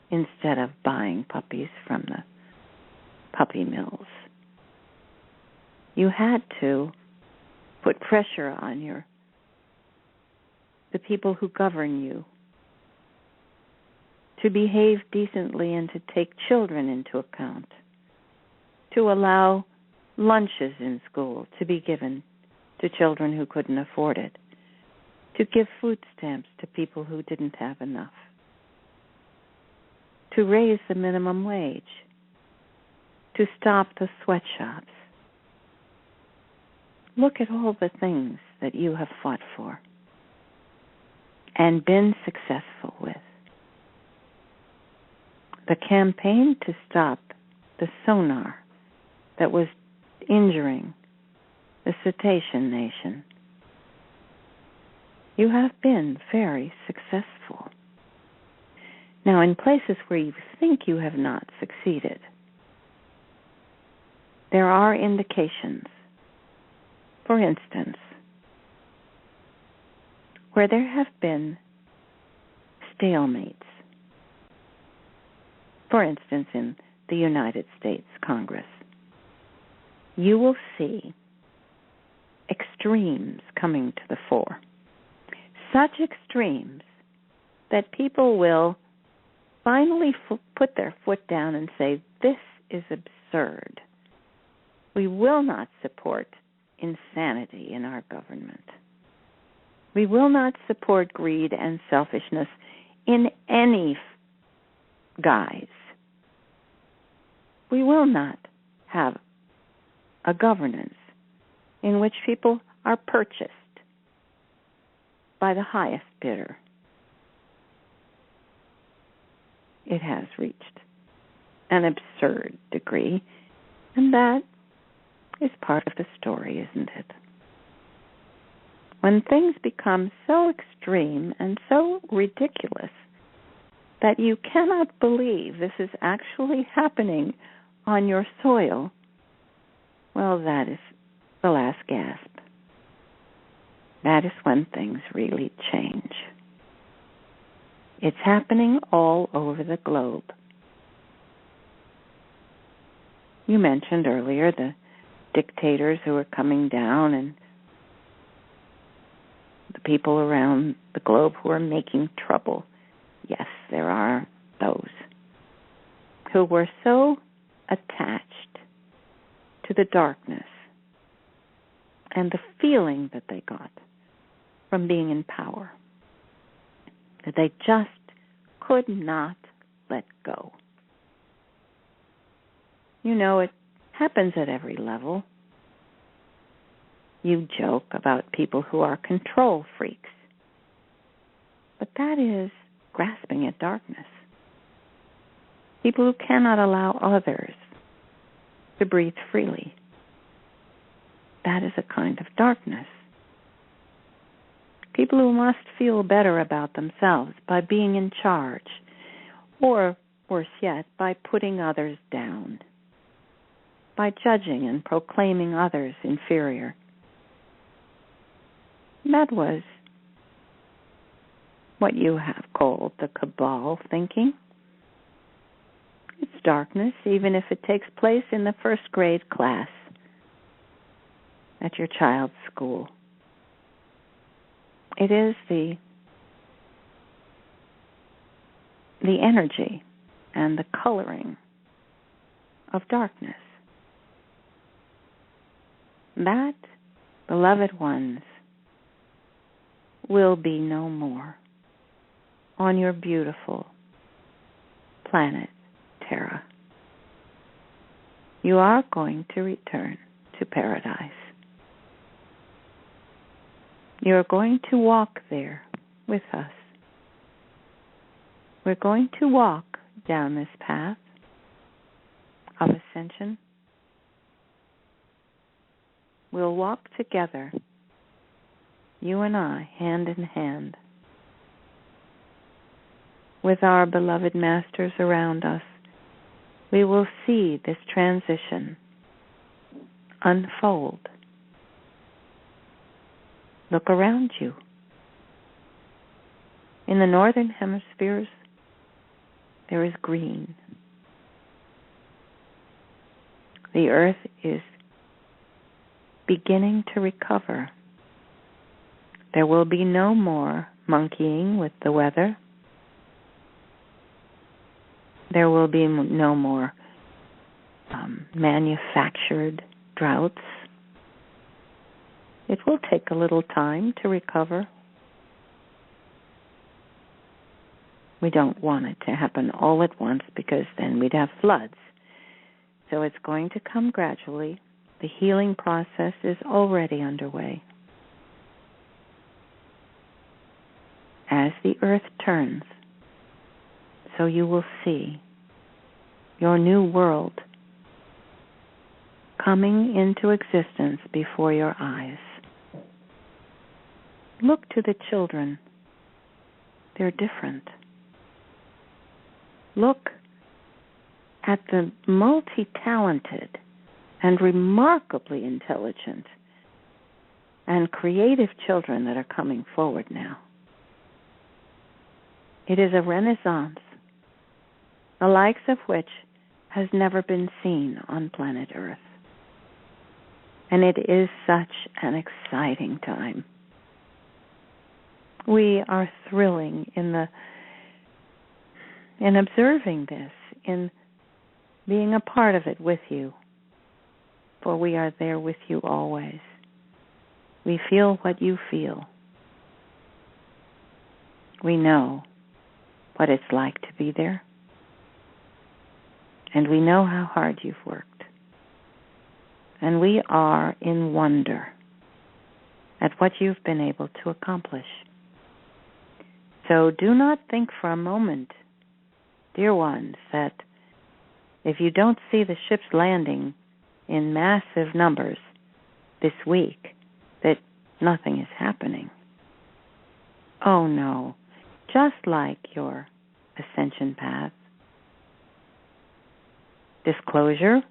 [SPEAKER 1] instead of buying puppies from the puppy mills. You had to put pressure on the people who govern you to behave decently and to take children into account, to allow lunches in school to be given to children who couldn't afford it, to give food stamps to people who didn't have enough, to raise the minimum wage, to stop the sweatshops. Look at all the things that you have fought for and been successful with. The campaign to stop the sonar that was injuring the cetacean nation. You have been very successful. Now, in places where you think you have not succeeded, there are indications. For instance, where there have been stalemates. For instance, in the United States Congress, you will see extremes coming to the fore. Such extremes that people will finally put their foot down and say, this is absurd. We will not support insanity in our government. We will not support greed and selfishness in any guise. We will not have a governance in which people are purchased by the highest bidder. It has reached an absurd degree, and that is part of the story, isn't it? When things become so extreme and so ridiculous that you cannot believe this is actually happening on your soil, well, that is the last gasp. That is when things really change. It's happening all over the globe. You mentioned earlier the dictators who are coming down, and the people around the globe who are making trouble. Yes, there are those who were so attached to the darkness and the feeling that they got from being in power that they just could not let go. You know, it happens at every level. You joke about people who are control freaks, but that is grasping at darkness. People who cannot allow others to breathe freely. That is a kind of darkness. People who must feel better about themselves by being in charge, or, worse yet, by putting others down, by judging and proclaiming others inferior. That was what you have called the cabal thinking. It's darkness, even if it takes place in the first grade class at your child's school. It is the energy and the coloring of darkness. That, beloved ones, will be no more on your beautiful planet Terra. You are going to return to paradise. You are going to walk there with us. We're going to walk down this path of ascension. We'll walk together, you and I, hand in hand, with our beloved masters around us. We will see this transition unfold. Look around you. In the northern hemispheres, there is green. The earth is beginning to recover. There will be no more monkeying with the weather. There will be no more manufactured droughts. It will take a little time to recover. We don't want it to happen all at once because then we'd have floods. So it's going to come gradually. The healing process is already underway. As the earth turns, so you will see your new world coming into existence before your eyes. Look to the children. They're different. Look at the multi-talented and remarkably intelligent and creative children that are coming forward now. It is a renaissance, the likes of which has never been seen on planet Earth. And it is such an exciting time. We are thrilling in observing this, in being a part of it with you, for we are there with you always. We feel what you feel. We know what it's like to be there, and we know how hard you've worked. And we are in wonder at what you've been able to accomplish. So do not think for a moment, dear ones, that if you don't see the ships landing in massive numbers this week, that nothing is happening. Oh no, just like your ascension path, disclosure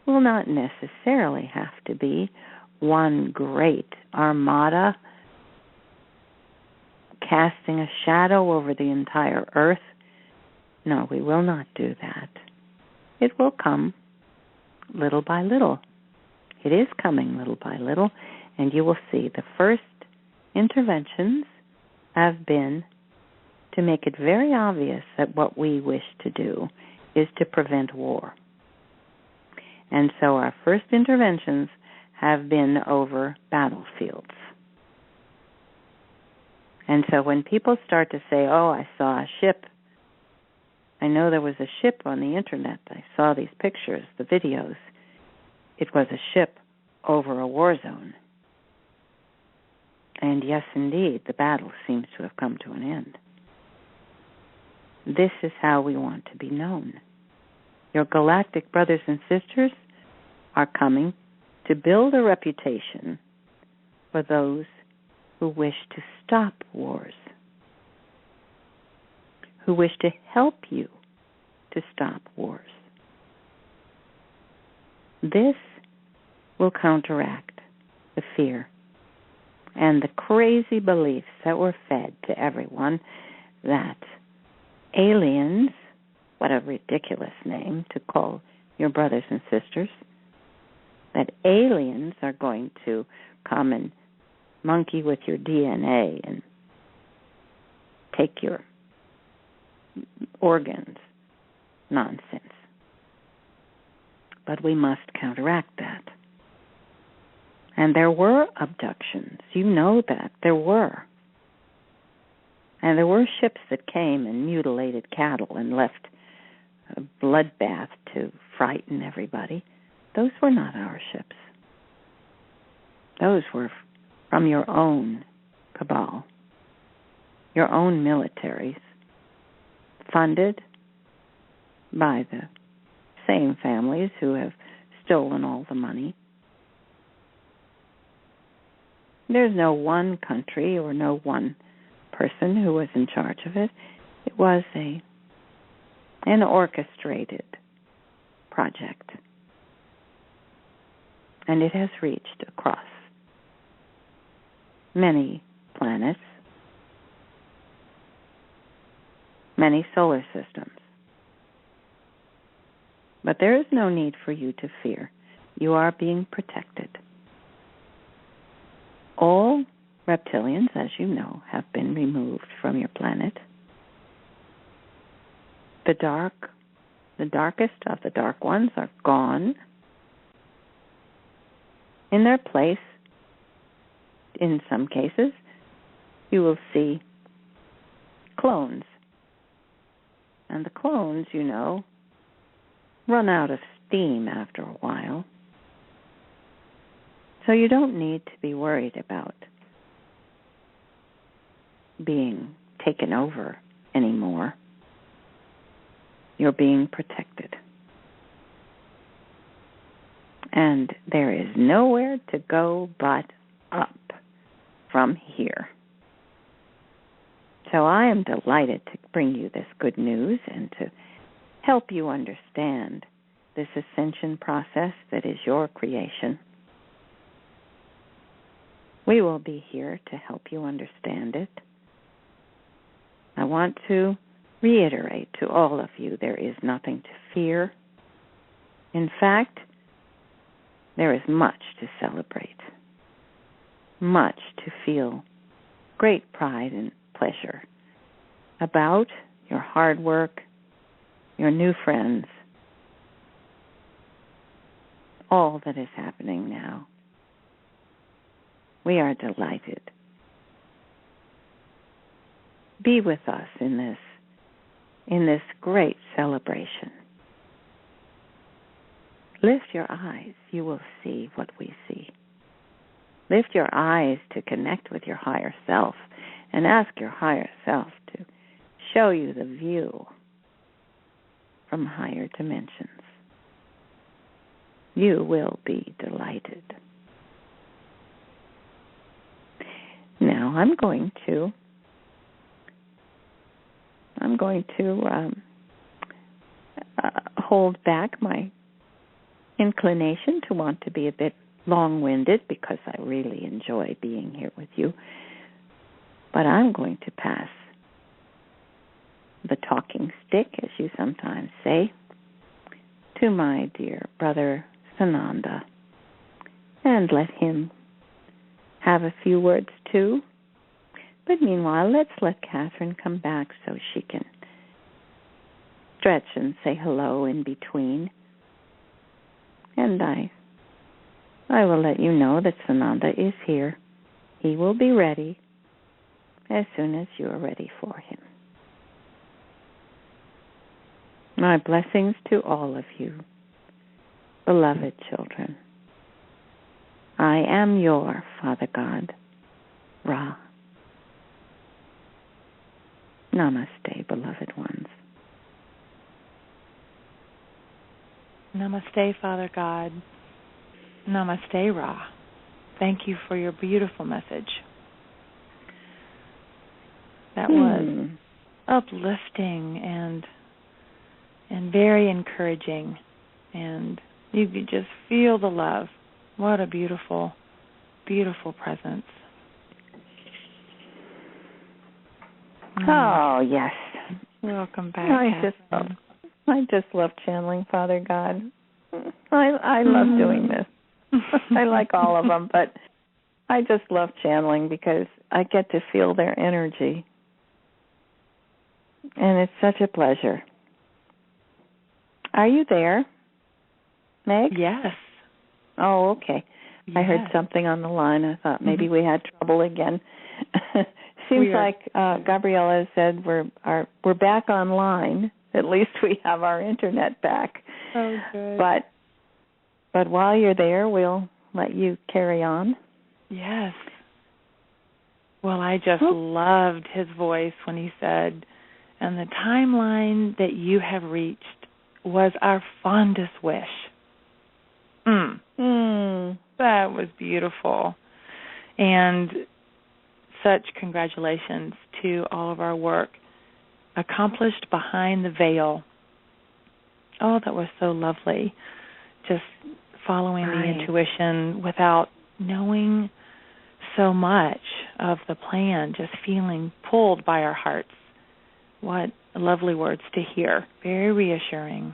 [SPEAKER 1] will not necessarily have to be one great armada casting a shadow over the entire earth. No, we will not do that. It will come little by little. It is coming little by little, and you will see the first interventions have been to make it very obvious that what we wish to do is to prevent war. And so our first interventions have been over battlefields. And so when people start to say, oh, I saw a ship, I know there was a ship on the internet, I saw these pictures, the videos, it was a ship over a war zone. And yes, indeed, the battle seems to have come to an end. This is how we want to be known. Your galactic brothers and sisters are coming to build a reputation for those who wish to stop wars, who wish to help you to stop wars. This will counteract the fear and the crazy beliefs that were fed to everyone that aliens, what a ridiculous name to call your brothers and sisters, that aliens are going to come and monkey with your DNA and take your organs. Nonsense. But we must counteract that. And there were abductions. You know that. There were. And there were ships that came and mutilated cattle and left a bloodbath to frighten everybody. Those were not our ships. Those were from your own cabal, your own militaries, funded by the same families who have stolen all the money. There's no one country or no one person who was in charge of it. It was an orchestrated project. And it has reached across many planets, many solar systems. But there is no need for you to fear. You are being protected. All reptilians, as you know, have been removed from your planet. The darkest of the dark ones are gone. In their place, in some cases, you will see clones. And the clones, you know, run out of steam after a while. So you don't need to be worried about being taken over anymore. You're being protected. And there is nowhere to go but up from here. So I am delighted to bring you this good news and to help you understand this ascension process that is your creation. We will be here to help you understand it. I want to reiterate to all of you, there is nothing to fear. In fact, there is much to celebrate, much to feel great pride and pleasure about your hard work, your new friends, all that is happening now. We are delighted. Be with us in this great celebration. Lift your eyes, you will see what we see. Lift your eyes to connect with your higher self and ask your higher self to show you the view from higher dimensions. You will be delighted. Now I'm going to hold back my inclination to want to be a bit long-winded because I really enjoy being here with you. But I'm going to pass the talking stick, as you sometimes say, to my dear brother Sananda and let him have a few words too But meanwhile, let's let Kathryn come back so she can stretch and say hello in between. And I will let you know that Sananda is here. He will be ready as soon as you are ready for him. My blessings to all of you, beloved children. I am your Father God, Ra. Namaste, beloved ones.
[SPEAKER 2] Namaste, Father God. Namaste, Ra. Thank you for your beautiful message. That was uplifting and very encouraging, and you could just feel the love. What a beautiful, beautiful presence.
[SPEAKER 1] Oh, yes.
[SPEAKER 2] Welcome back.
[SPEAKER 1] I just love channeling Father God. I love doing this. I like all of them, but I just love channeling because I get to feel their energy. And it's such a pleasure. Are you there, Meg?
[SPEAKER 2] Yes.
[SPEAKER 1] Oh, okay.
[SPEAKER 2] Yes.
[SPEAKER 1] I heard something on the line. I thought maybe we had trouble again. Seems like Gabriella said we're back online. At least we have our internet back.
[SPEAKER 2] Oh, good.
[SPEAKER 1] But while you're there, we'll let you carry on.
[SPEAKER 2] Yes. Well, I just loved his voice when he said, "And the timeline that you have reached was our fondest wish." That was beautiful. And such congratulations to all of our work accomplished behind the veil. Oh, that was so lovely. Just following the intuition without knowing so much of the plan, just feeling pulled by our hearts. What lovely words to hear. Very reassuring.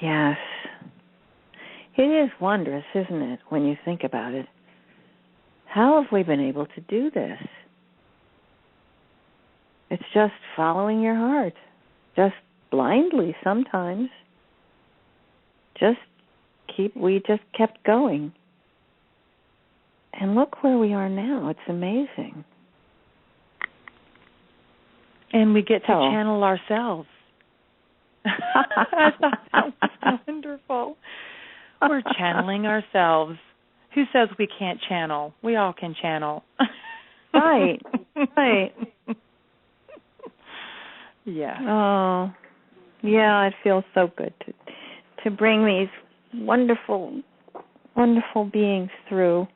[SPEAKER 1] Yes. It is wondrous, isn't it, when you think about it? How have we been able to do this? It's just following your heart, just blindly sometimes. We just kept going. And look where we are now. It's amazing.
[SPEAKER 2] And we get to channel ourselves. I thought that was wonderful. We're channeling ourselves. Who says we can't channel? We all can channel.
[SPEAKER 1] Right.
[SPEAKER 2] Yeah.
[SPEAKER 1] Oh, yeah, it feels so good to bring these wonderful, wonderful beings through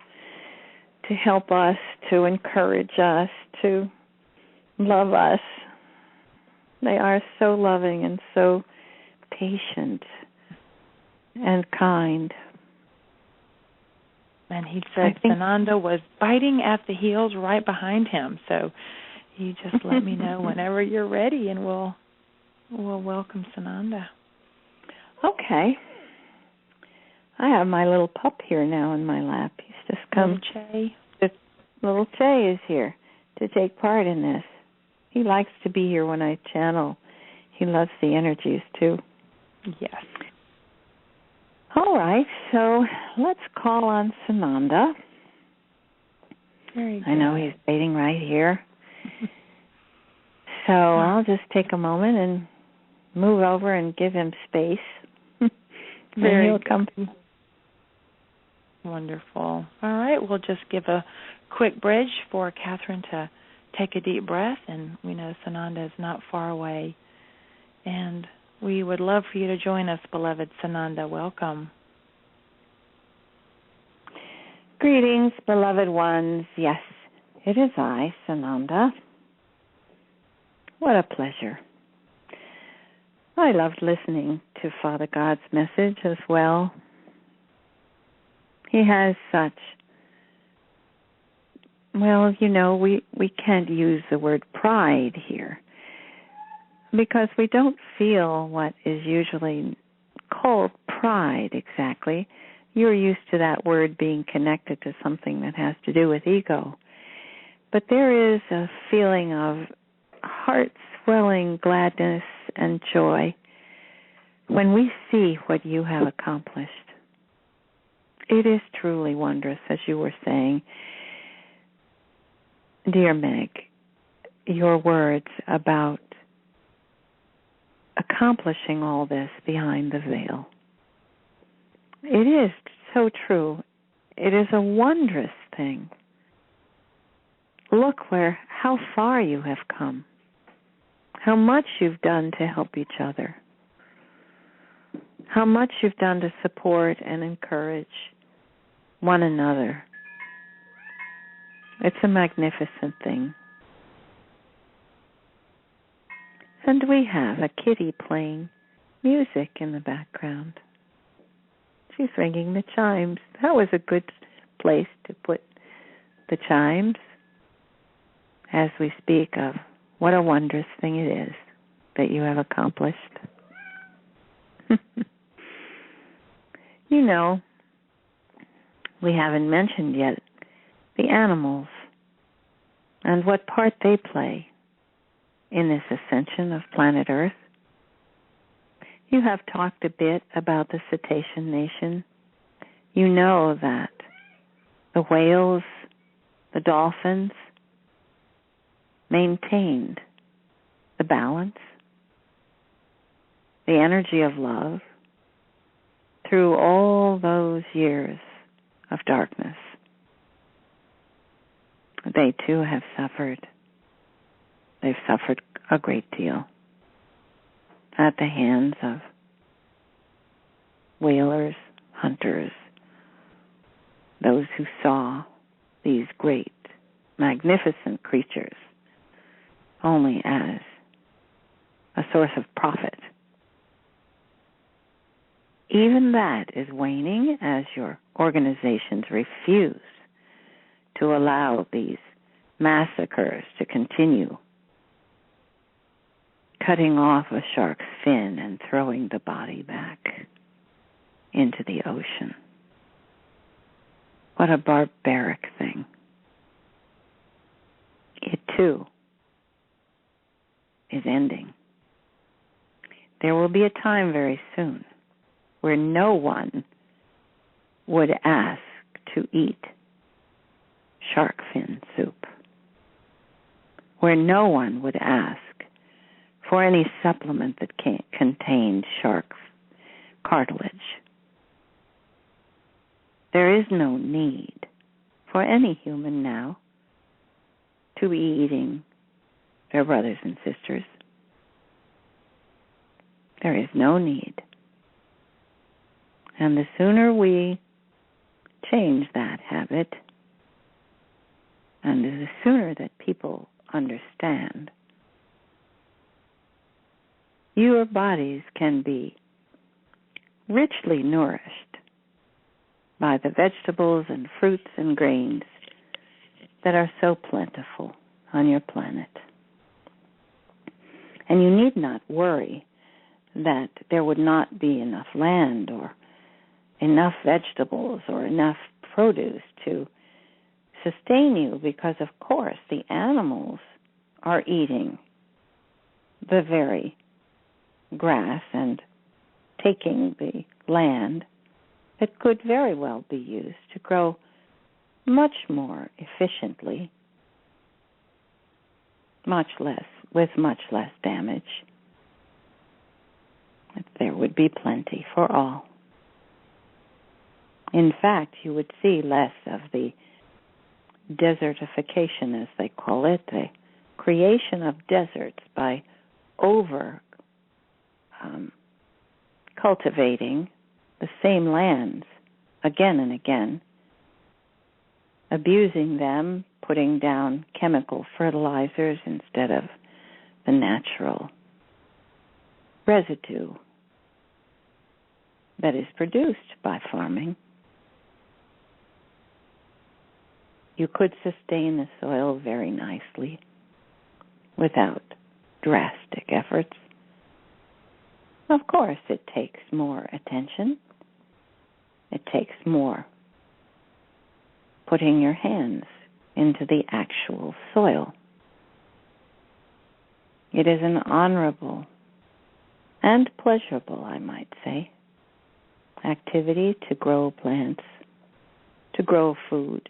[SPEAKER 1] to help us, to encourage us, to love us. They are so loving and so patient and kind.
[SPEAKER 2] And he said Sananda was biting at the heels right behind him. So you just let me know whenever you're ready, and we'll welcome Sananda.
[SPEAKER 1] Okay. I have my little pup here now in my lap. He's just come. Little Che is here to take part in this. He likes to be here when I channel. He loves the energies, too.
[SPEAKER 2] Yes.
[SPEAKER 1] All right, so let's call on Sananda.
[SPEAKER 2] Very good.
[SPEAKER 1] I know he's waiting right here. So I'll just take a moment and move over and give him space.
[SPEAKER 2] Very
[SPEAKER 1] he'll come.
[SPEAKER 2] Wonderful. All right, we'll just give a quick bridge for Kathryn to take a deep breath, and we know Sananda is not far away. And we would love for you to join us, beloved Sananda. Welcome.
[SPEAKER 1] Greetings, beloved ones. Yes, it is I, Sananda. What a pleasure. I loved listening to Father God's message as well. He has such, well, you know, we can't use the word pride here because we don't feel what is usually called pride exactly. You're used to that word being connected to something that has to do with ego. But there is a feeling of heart-swelling gladness and joy when we see what you have accomplished. It is truly wondrous, as you were saying. Dear Meg, your words about accomplishing all this behind the veil. It is so true. It is a wondrous thing. Look how far you have come, how much you've done to help each other, how much you've done to support and encourage one another. It's a magnificent thing. And we have a kitty playing music in the background. She's ringing the chimes. That was a good place to put the chimes as we speak of what a wondrous thing it is that you have accomplished. You know, we haven't mentioned yet the animals and what part they play in this ascension of planet Earth. You have talked a bit about the cetacean nation. You know that the whales, the dolphins, maintained the balance, the energy of love through all those years of darkness. They too have suffered. They've suffered a great deal at the hands of whalers, hunters, those who saw these great, magnificent creatures only as a source of profit. Even that is waning as your organizations refuse to allow these massacres to continue, cutting off a shark's fin and throwing the body back into the ocean. What a barbaric thing. It too is ending. There will be a time very soon where no one would ask to eat shark fin soup, where no one would ask for any supplement that contained shark cartilage. There is no need for any human now to be eating their brothers and sisters. There is no need. And the sooner we change that habit, and the sooner that people understand, your bodies can be richly nourished by the vegetables and fruits and grains that are so plentiful on your planet. And you need not worry that there would not be enough land or enough vegetables or enough produce to sustain you, because of course the animals are eating the very grass and taking the land that could very well be used to grow much more efficiently, with much less damage. There would be plenty for all. In fact, you would see less of the desertification, as they call it, the creation of deserts by cultivating the same lands again and again, abusing them, putting down chemical fertilizers instead of the natural residue that is produced by farming. You could sustain the soil very nicely without drastic efforts. Of course, it takes more attention. It takes more putting your hands into the actual soil. It is an honorable and pleasurable, I might say, activity to grow plants, to grow food.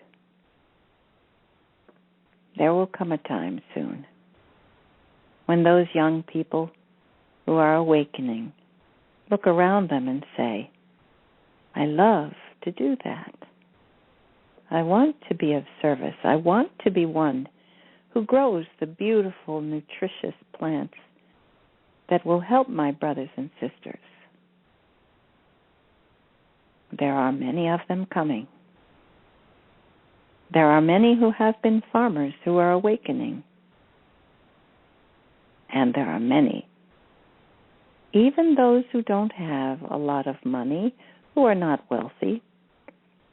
[SPEAKER 1] There will come a time soon when those young people who are awakening look around them and say, I love to do that. I want to be of service. I want to be one who grows the beautiful, nutritious plants that will help my brothers and sisters. There are many of them coming. There are many who have been farmers who are awakening. And there are many, even those who don't have a lot of money, who are not wealthy,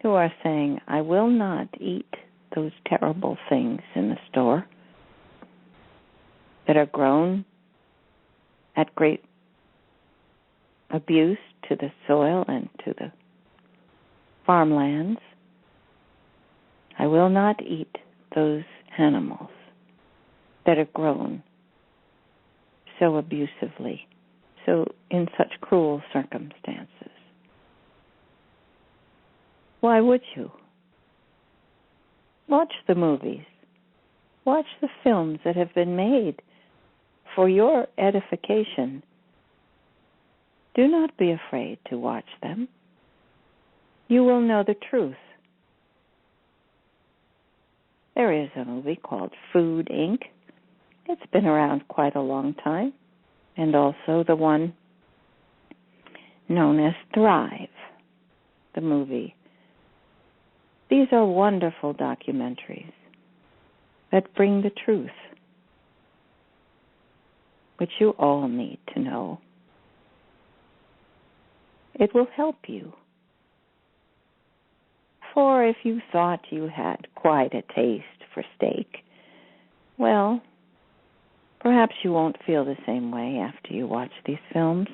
[SPEAKER 1] who are saying, I will not eat those terrible things in the store that are grown at great abuse to the soil and to the farmlands. I will not eat those animals that are grown so abusively, so in such cruel circumstances. Why would you? Watch the movies. Watch the films that have been made for your edification. Do not be afraid to watch them. You will know the truth. There is a movie called Food, Inc. It's been around quite a long time. And also the one known as Thrive, the movie. These are wonderful documentaries that bring the truth, which you all need to know. It will help you. For if you thought you had quite a taste for steak, well, perhaps you won't feel the same way after you watch these films.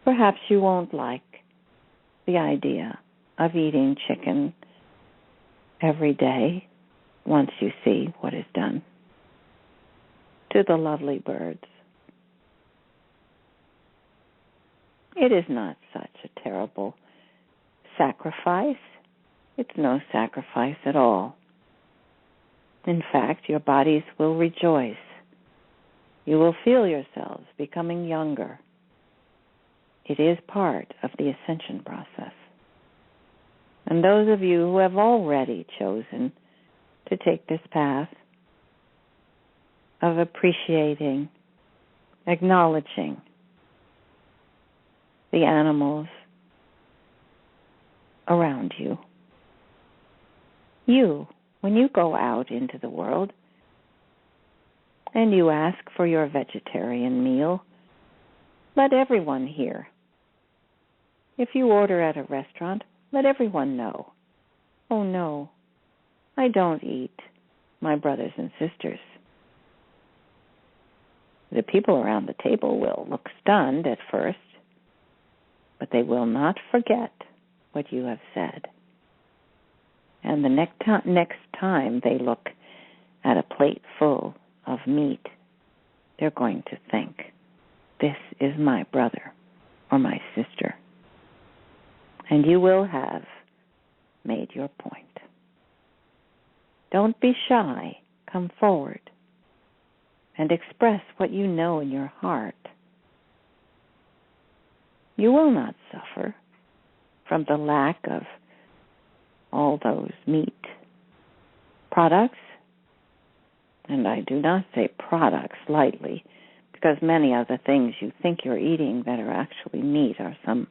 [SPEAKER 1] Perhaps you won't like the idea of eating chicken every day once you see what is done to the lovely birds. It is not such a terrible sacrifice. It's no sacrifice at all. In fact, your bodies will rejoice. You will feel yourselves becoming younger. It is part of the Ascension process. And those of you who have already chosen to take this path of appreciating, acknowledging the animals around you, when you go out into the world and you ask for your vegetarian meal, let everyone hear. If you order at a restaurant, let everyone know. Oh no, I don't eat my brothers and sisters. The people around the table will look stunned at first, but they will not forget what you have said. And the next time they look at a plate full of meat, they're going to think, this is my brother or my sister. And you will have made your point. Don't be shy. Come forward and express what you know in your heart. You will not suffer from the lack of all those meat products. And I do not say products lightly, because many of the things you think you're eating that are actually meat are some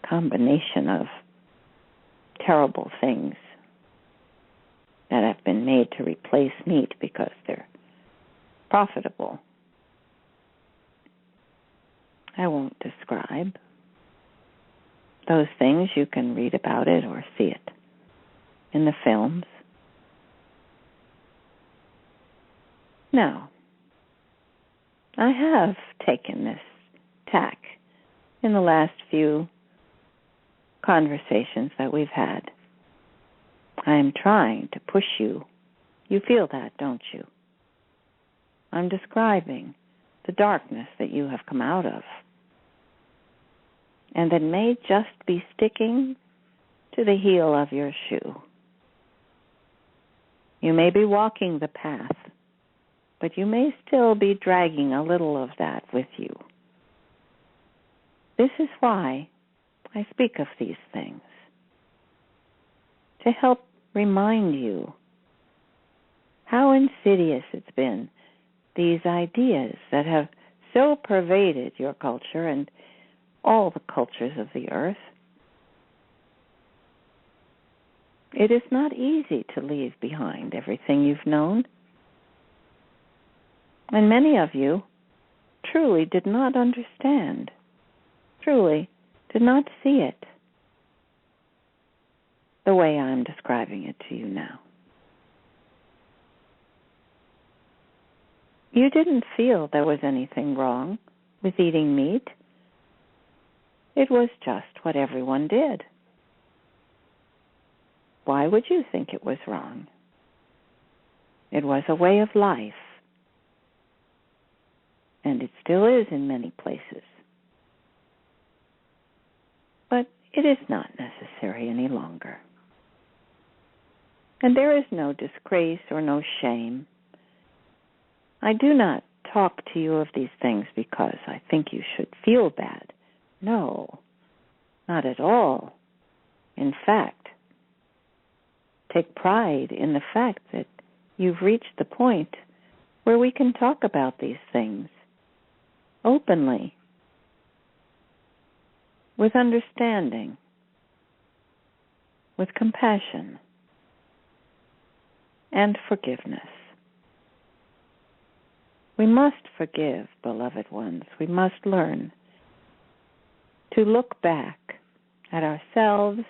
[SPEAKER 1] combination of terrible things that have been made to replace meat because they're profitable. I won't describe those things. You can read about it or see it in the films. Now, I have taken this tack in the last few conversations that we've had. I am trying to push you. You feel that, don't you? I'm describing the darkness that you have come out of, and that may just be sticking to the heel of your shoe. You may be walking the path, but you may still be dragging a little of that with you. This is why I speak of these things, to help remind you how insidious it's been, these ideas that have so pervaded your culture and all the cultures of the earth. It is not easy to leave behind everything you've known. And many of you truly did not understand, truly did not see it the way I'm describing it to you now. You didn't feel there was anything wrong with eating meat. It was just what everyone did. Why would you think it was wrong? It was a way of life, and it still is in many places. But it is not necessary any longer. And there is no disgrace or no shame. I do not talk to you of these things because I think you should feel bad. No, not at all. In fact, take pride in the fact that you've reached the point where we can talk about these things openly, with understanding, with compassion, and forgiveness. We must forgive, beloved ones. We must learn to look back at ourselves,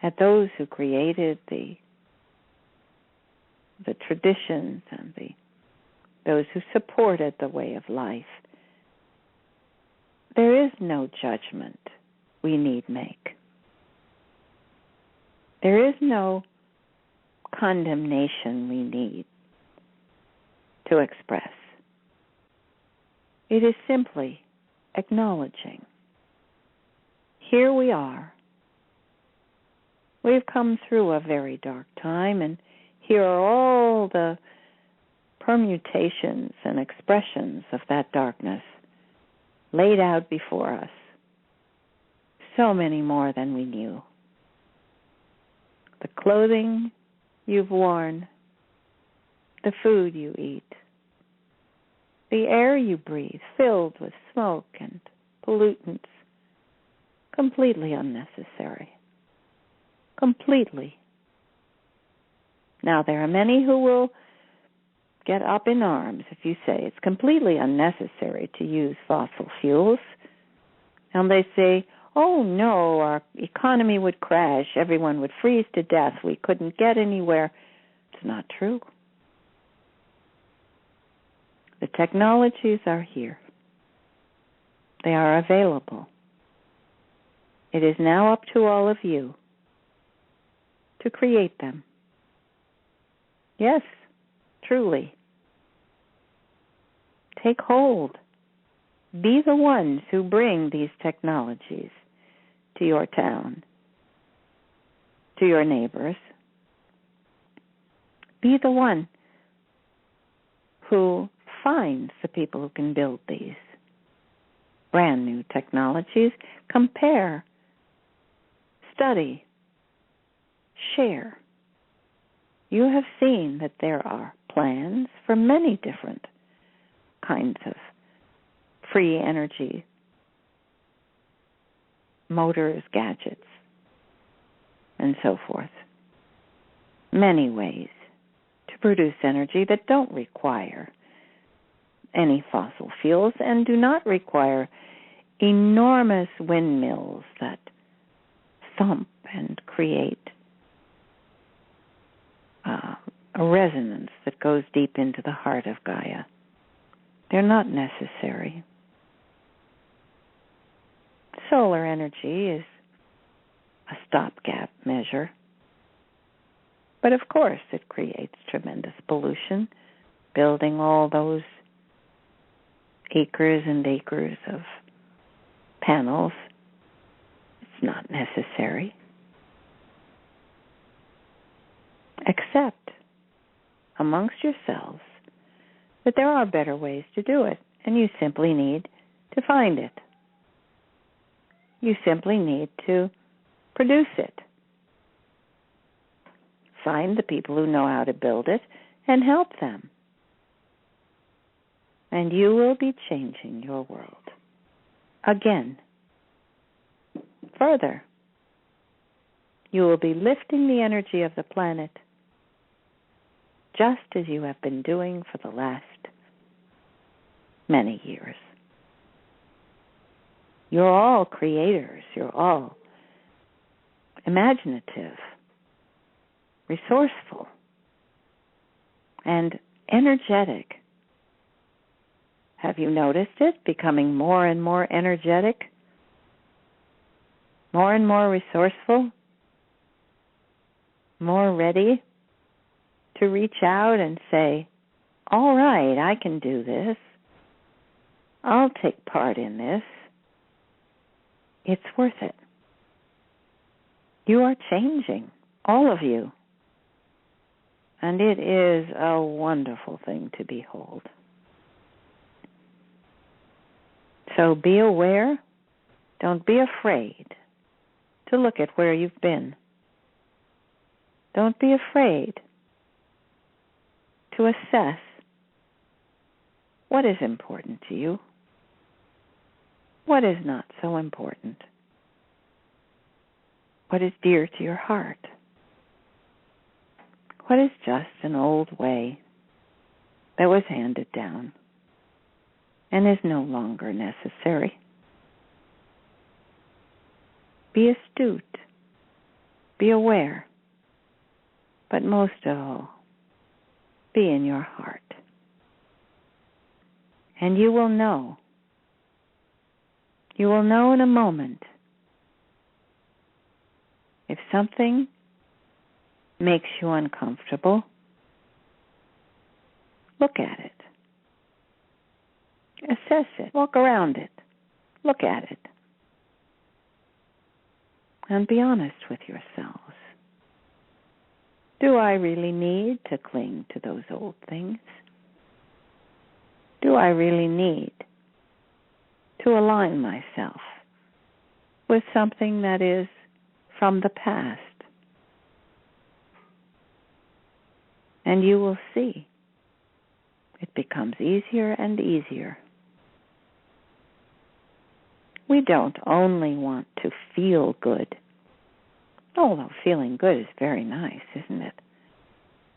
[SPEAKER 1] at those who created the traditions and those who supported the way of life. There is no judgment we need make. There is no condemnation we need to express. It is simply acknowledging. Here we are. We've come through a very dark time, and here are all the permutations and expressions of that darkness laid out before us. So many more than we knew. The clothing you've worn, the food you eat, the air you breathe, filled with smoke and pollutants, completely unnecessary. Completely. Now, there are many who will get up in arms if you say it's completely unnecessary to use fossil fuels. And they say, oh no, our economy would crash, everyone would freeze to death, we couldn't get anywhere. It's not true. The technologies are here. They are available. It is now up to all of you to create them. Yes, truly. Take hold. Be the ones who bring these technologies to your town, to your neighbors. Be the one who finds the people who can build these brand new technologies. Compare, study, share. You have seen that there are plans for many different kinds of free energy, motors, gadgets, and so forth. Many ways to produce energy that don't require any fossil fuels and do not require enormous windmills that thump and create a resonance that goes deep into the heart of Gaia. They're not necessary. Solar energy is a stopgap measure. But of course it creates tremendous pollution, building all those acres and acres of panels. It's not necessary. Accept amongst yourselves that there are better ways to do it, and you simply need to find it. You simply need to produce it. Find the people who know how to build it and help them. And you will be changing your world. Again. Further, you will be lifting the energy of the planet just as you have been doing for the last many years. You're all creators. You're all imaginative, resourceful, and energetic. Have you noticed it becoming more and more energetic, more and more resourceful, more ready to reach out and say, all right, I can do this. I'll take part in this. It's worth it. You are changing, all of you. And it is a wonderful thing to behold. So be aware. Don't be afraid to look at where you've been. Don't be afraid to assess what is important to you, what is not so important, what is dear to your heart, what is just an old way that was handed down and is no longer necessary. Be astute, be aware, but most of all, be in your heart. And you will know in a moment if something makes you uncomfortable. Look at it. Assess it. Walk around it. Look at it. And be honest with yourselves. Do I really need to cling to those old things? Do I really need to align myself with something that is from the past? And you will see it becomes easier and easier. We don't only want to feel good, although feeling good is very nice, isn't it?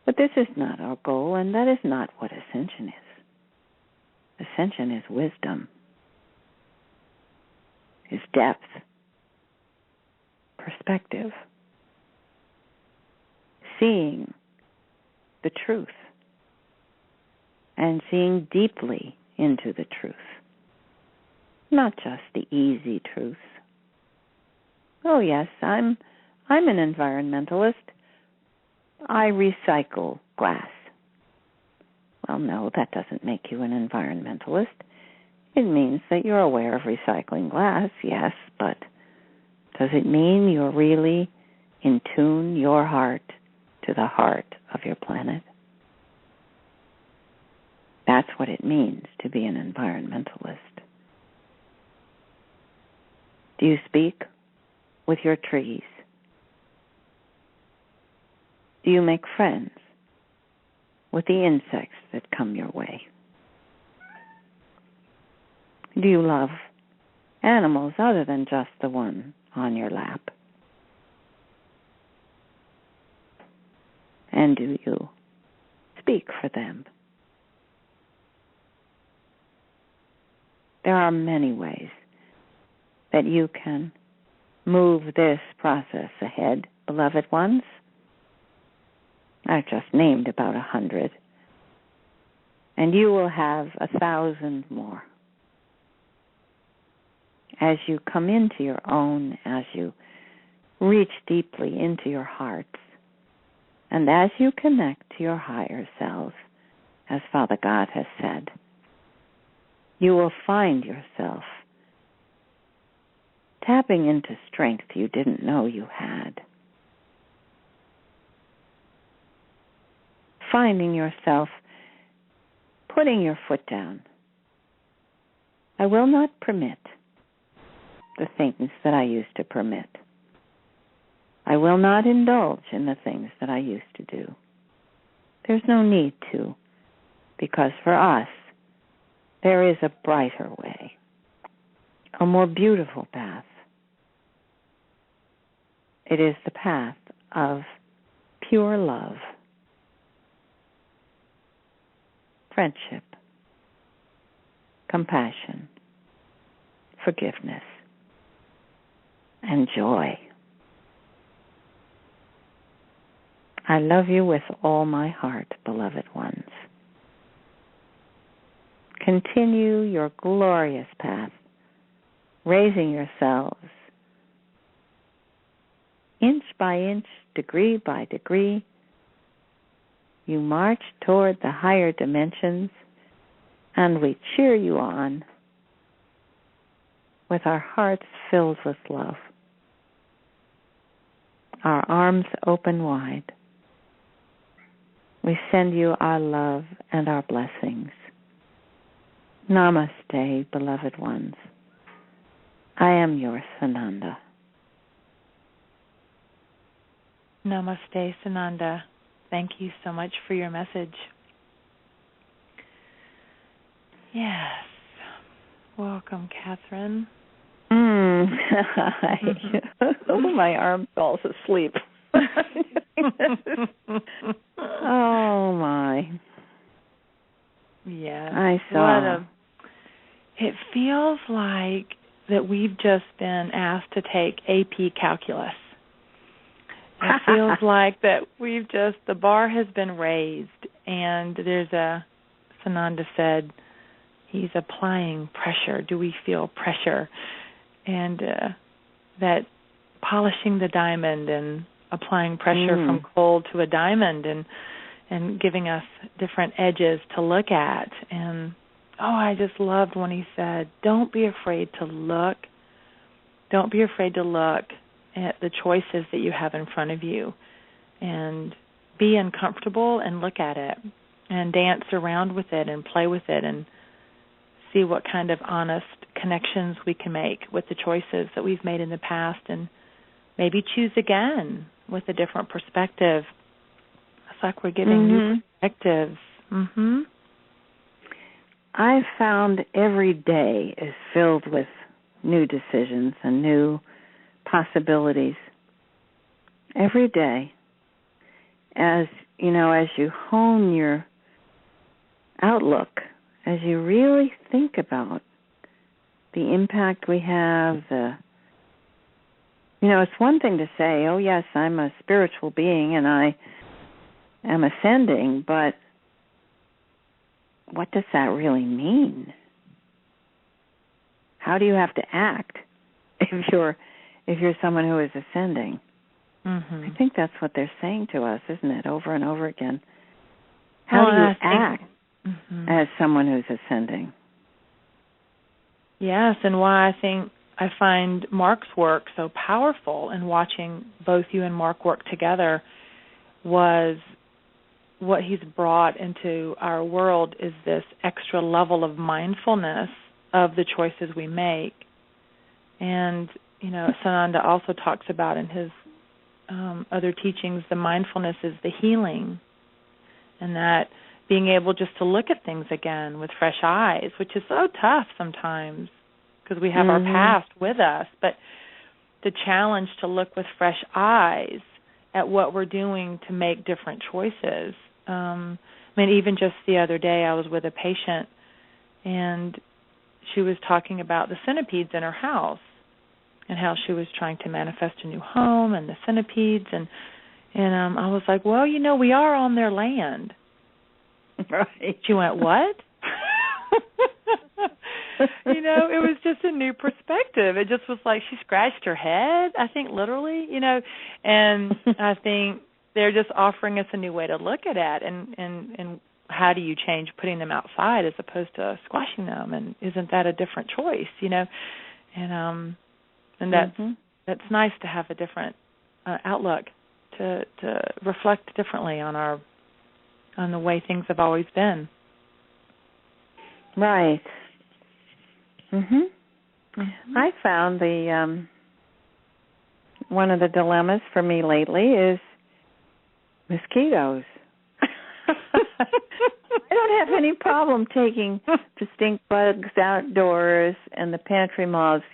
[SPEAKER 1] But this is not our goal, and that is not what Ascension is. Ascension is wisdom, is depth, perspective, seeing the truth, and seeing deeply into the truth, not just the easy truth. Oh yes, I'm an environmentalist. I recycle glass. Well, no, that doesn't make you an environmentalist. It means that you're aware of recycling glass, yes, but does it mean you're really in tune your heart to the heart of your planet? That's what it means to be an environmentalist. Do you speak with your trees? Do you make friends with the insects that come your way? Do you love animals other than just the one on your lap? And do you speak for them? There are many ways that you can move this process ahead, beloved ones. I've just named about 100. And you will have 1,000 more. As you come into your own, as you reach deeply into your hearts And as you connect to your higher selves, as Father God has said, you will find yourself tapping into strength you didn't know you had. Finding yourself putting your foot down. I will not permit the things that I used to permit. I will not indulge in the things that I used to do. There's no need to, because for us, there is a brighter way, a more beautiful path. It is the path of pure love, friendship, compassion, forgiveness, and joy. I love you with all my heart, beloved ones. Continue your glorious path, raising yourselves inch by inch, degree by degree. You march toward the higher dimensions, and we cheer you on with our hearts filled with love, our arms open wide. We send you our love and our blessings. Namaste, beloved ones. I am your Sananda.
[SPEAKER 2] Namaste, Sananda. Thank you so much for your message. Yes. Welcome, Kathryn.
[SPEAKER 1] My arm falls asleep. Oh, my.
[SPEAKER 2] Yeah.
[SPEAKER 1] I saw.
[SPEAKER 2] It feels like that we've just been asked to take AP calculus. It feels like that the bar has been raised, and Sananda said, he's applying pressure. Do we feel pressure? And that polishing the diamond and applying pressure from cold to a diamond and giving us different edges to look at. And, I just loved when he said, don't be afraid to look. Don't be afraid to look at the choices that you have in front of you, and be uncomfortable and look at it and dance around with it and play with it and see what kind of honest connections we can make with the choices that we've made in the past, and maybe choose again with a different perspective. It's like we're giving new perspectives.
[SPEAKER 1] I've found every day is filled with new decisions and new possibilities. Every day, as you hone your outlook, as you really think about the impact we have, it's one thing to say, oh yes, I'm a spiritual being and I am ascending, but what does that really mean? How do you have to act if you're someone who is ascending? I think that's what they're saying to us, isn't it, over and over again? How do you act as someone who's ascending?
[SPEAKER 2] Yes, and why I find Mark's work so powerful, and watching both you and Mark work together was what he's brought into our world is this extra level of mindfulness of the choices we make. And, Sananda also talks about in his other teachings, the mindfulness is the healing, and that being able just to look at things again with fresh eyes, which is so tough sometimes because we have our past with us, but the challenge to look with fresh eyes at what we're doing to make different choices. Even just the other day I was with a patient, and she was talking about the centipedes in her house and how she was trying to manifest a new home and the centipedes, and I was like, well, we are on their land.
[SPEAKER 1] Right.
[SPEAKER 2] She went, what? It was just a new perspective. It just was like she scratched her head, I think literally, and I think they're just offering us a new way to look at it, and how do you change putting them outside as opposed to squashing them? And isn't that a different choice? And that's nice to have a different outlook, to reflect differently on the way things have always been.
[SPEAKER 1] Right. I found the one of the dilemmas for me lately is mosquitoes. I don't have any problem taking the stink bugs outdoors and the pantry moths,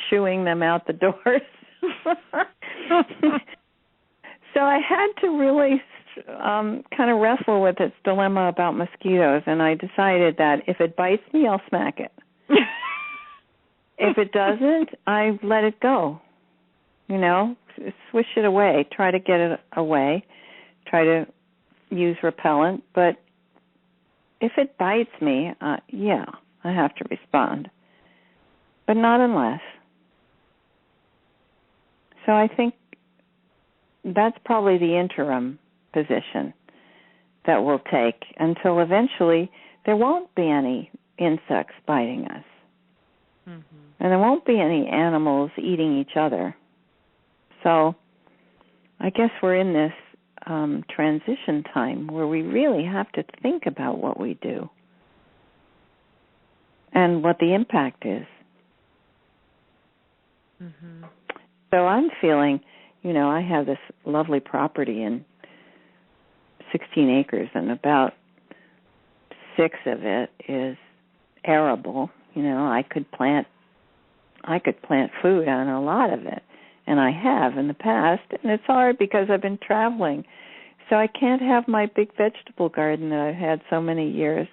[SPEAKER 1] shooing them out the doors. So I had to really kind of wrestle with this dilemma about mosquitoes, and I decided that if it bites me, I'll smack it. If it doesn't, I let it go. Swish it away, try to get it away, try to use repellent. But if it bites me, I have to respond. But not unless. So I think that's probably the interim position that we'll take until eventually there won't be any insects biting us. And there won't be any animals eating each other. So I guess we're in this transition time where we really have to think about what we do and what the impact is. So I'm feeling, I have this lovely property in 16 acres, and about 6 of it is arable. I could plant food on a lot of it, and I have in the past, and it's hard because I've been traveling. So I can't have my big vegetable garden that I've had so many years.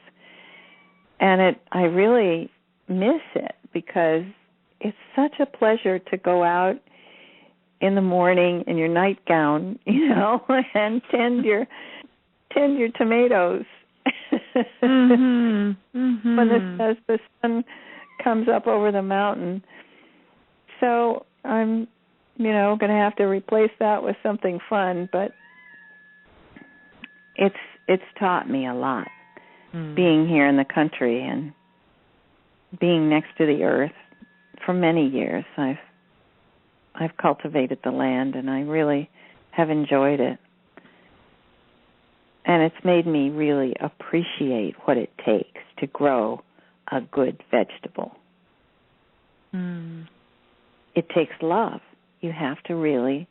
[SPEAKER 1] And I really miss it because it's such a pleasure to go out in the morning in your nightgown, and tend your tomatoes. When as the sun comes up over the mountain. So I'm, going to have to replace that with something fun, but it's taught me a lot, being here in the country and being next to the earth. For many years, I've cultivated the land, and I really have enjoyed it. And it's made me really appreciate what it takes to grow a good vegetable. It takes love. You have to really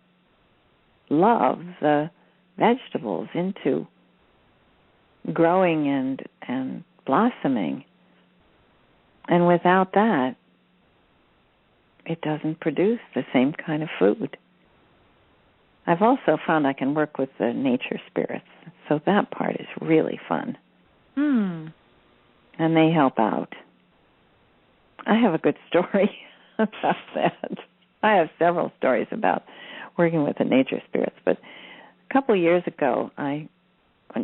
[SPEAKER 1] love the vegetables into growing and blossoming. And without that, it doesn't produce the same kind of food. I've also found I can work with the nature spirits, so that part is really fun. And they help out. I have a good story about that. I have several stories about working with the nature spirits, but a couple of years ago,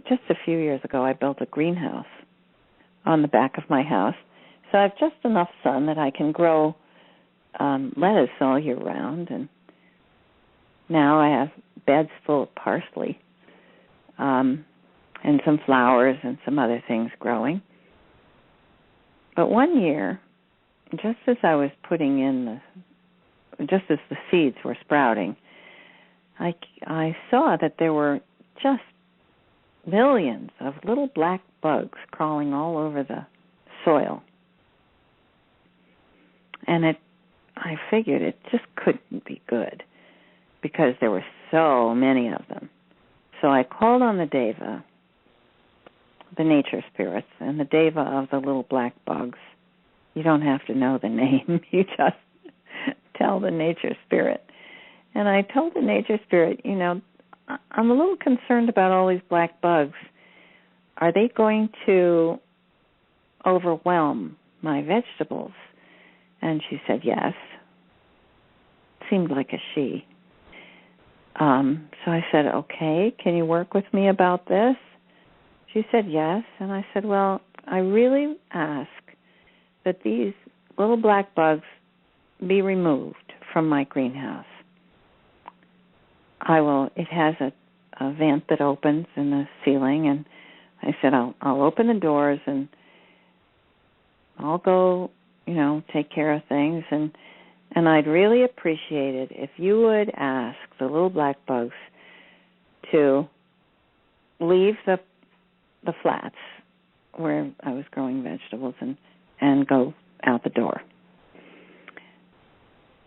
[SPEAKER 1] just a few years ago, I built a greenhouse on the back of my house. So I have just enough sun that I can grow lettuce all year round, and now I have beds full of parsley and some flowers and some other things growing. But one year, just as I was putting in just as the seeds were sprouting, I saw that there were just millions of little black bugs crawling all over the soil. And I figured it just couldn't be good because there were so many of them. So I called on the deva, the nature spirits, and the deva of the little black bugs. You don't have to know the name. You just tell the nature spirit. And I told the nature spirit, I'm a little concerned about all these black bugs. Are they going to overwhelm my vegetables? And she said yes. Seemed like a she. So I said, okay, can you work with me about this? She said yes. And I said, well, I really ask that these little black bugs be removed from my greenhouse. it has a vent that opens in the ceiling, and I said, I'll open the doors and I'll go, take care of things, and I'd really appreciate it if you would ask the little black bugs to leave the flats where I was growing vegetables and go out the door.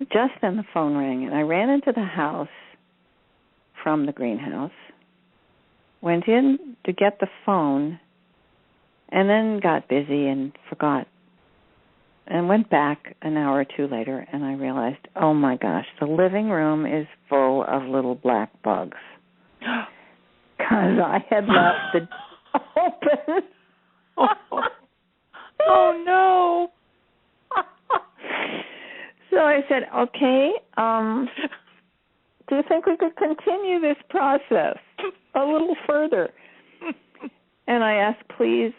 [SPEAKER 1] Just then the phone rang, and I ran into the house from the greenhouse, went in to get the phone, and then got busy and forgot, and went back an hour or two later, and I realized, oh my gosh, the living room is full of little black bugs. Because I had left the door open.
[SPEAKER 2] Oh, no.
[SPEAKER 1] So I said, okay, do you think we could continue this process a little further? And I asked, please,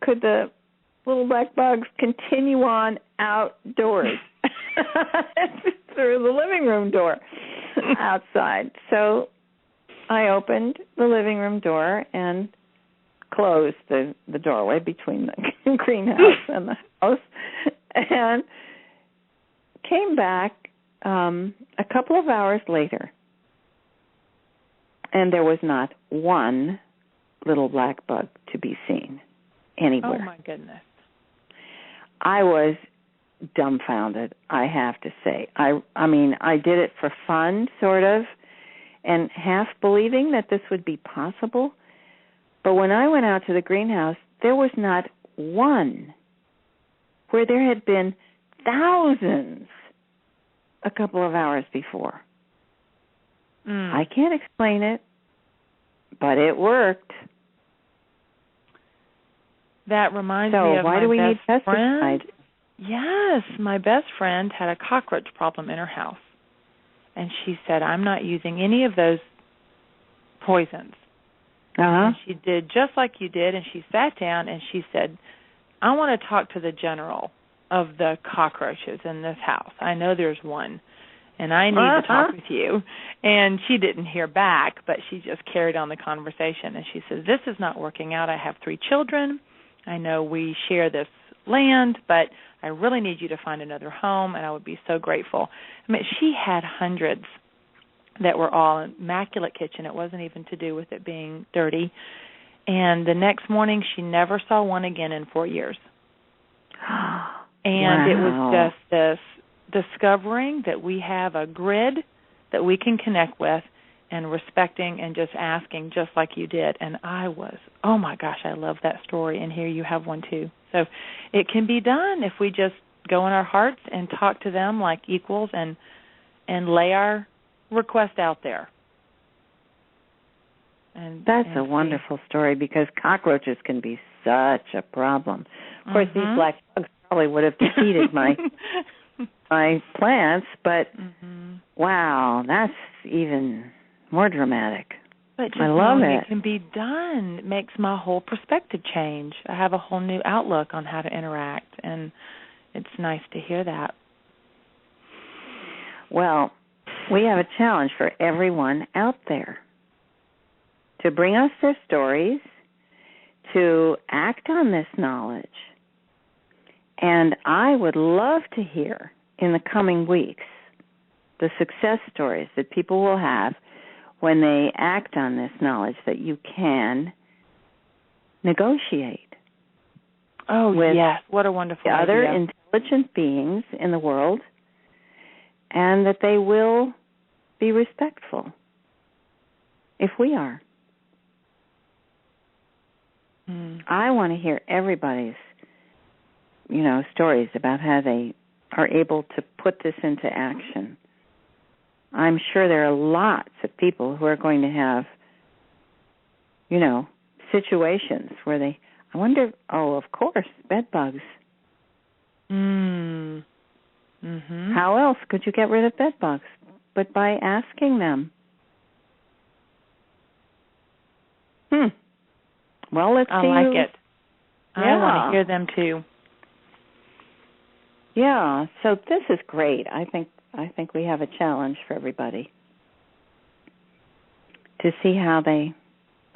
[SPEAKER 1] could the little black bugs continue on outdoors through the living room door outside? So I opened the living room door and closed the doorway between the greenhouse and the house, and came back a couple of hours later, and there was not one little black bug to be seen anywhere.
[SPEAKER 2] Oh, my goodness.
[SPEAKER 1] I was dumbfounded, I have to say. I mean, I did it for fun, sort of, and half believing that this would be possible. But when I went out to the greenhouse, there was not one, where there had been thousands a couple of hours before. I can't explain it, but it worked.
[SPEAKER 2] That reminds me of
[SPEAKER 1] why
[SPEAKER 2] my
[SPEAKER 1] do we
[SPEAKER 2] best
[SPEAKER 1] need
[SPEAKER 2] friend.
[SPEAKER 1] pesticides?
[SPEAKER 2] Yes, my best friend had a cockroach problem in her house. And she said, I'm not using any of those poisons. And she did just like you did, and she sat down and she said, I want to talk to the general of the cockroaches in this house. I know there's one, and I need to talk with you. And she didn't hear back, but she just carried on the conversation. And she says, this is not working out. I have 3 children. I know we share this land, but I really need you to find another home, and I would be so grateful. I mean, she had hundreds that were all immaculate kitchen. It wasn't even to do with it being dirty. And the next morning, she never saw one again in 4 years. And It was just this discovering that we have a grid that we can connect with, and respecting and just asking just like you did. And I was, oh my gosh, I love that story, and here you have one too. So it can be done if we just go in our hearts and talk to them like equals and lay our request out there. And
[SPEAKER 1] that's a wonderful story, because cockroaches can be such a problem. Of course, these black bugs probably would have defeated my plants, but wow, that's even more dramatic.
[SPEAKER 2] But just
[SPEAKER 1] I love
[SPEAKER 2] knowing
[SPEAKER 1] it.
[SPEAKER 2] It can be done makes my whole perspective change. I have a whole new outlook on how to interact, and it's nice to hear that.
[SPEAKER 1] Well, we have a challenge for everyone out there to bring us their stories, to act on this knowledge. And I would love to hear in the coming weeks the success stories that people will have when they act on this knowledge that you can negotiate.
[SPEAKER 2] Oh,
[SPEAKER 1] with
[SPEAKER 2] yes. What a wonderful
[SPEAKER 1] other
[SPEAKER 2] idea.
[SPEAKER 1] intelligent beings in the world, and that they will be respectful if we are. I want to hear everybody's, stories about how they are able to put this into action. I'm sure there are lots of people who are going to have, situations where I wonder, of course, bed bugs. How else could you get rid of bed bugs but by asking them? Well, let's see.
[SPEAKER 2] I like it.
[SPEAKER 1] Yeah.
[SPEAKER 2] I want to hear them too.
[SPEAKER 1] Yeah, so this is great. I think we have a challenge for everybody. to see how they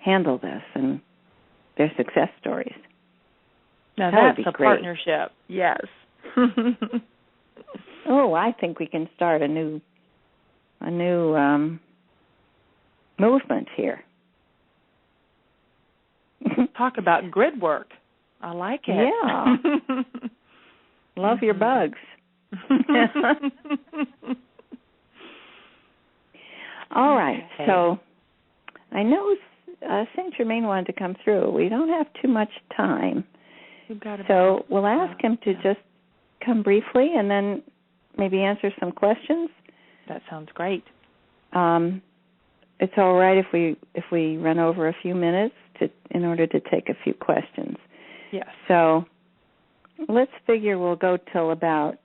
[SPEAKER 1] handle this and their success stories.
[SPEAKER 2] Now
[SPEAKER 1] That would
[SPEAKER 2] that's
[SPEAKER 1] be
[SPEAKER 2] a
[SPEAKER 1] great.
[SPEAKER 2] partnership. Yes.
[SPEAKER 1] Oh, I think we can start a new movement here.
[SPEAKER 2] Talk about grid work. I like it.
[SPEAKER 1] Yeah. Love your bugs. All right.
[SPEAKER 2] Okay.
[SPEAKER 1] So I know St. Germain wanted to come through. We don't have too much time. So we'll ask him to just come briefly and then maybe answer some questions.
[SPEAKER 2] That sounds great.
[SPEAKER 1] It's all right if we run over a few minutes in order to take a few questions.
[SPEAKER 2] Yes.
[SPEAKER 1] So let's figure we'll go till about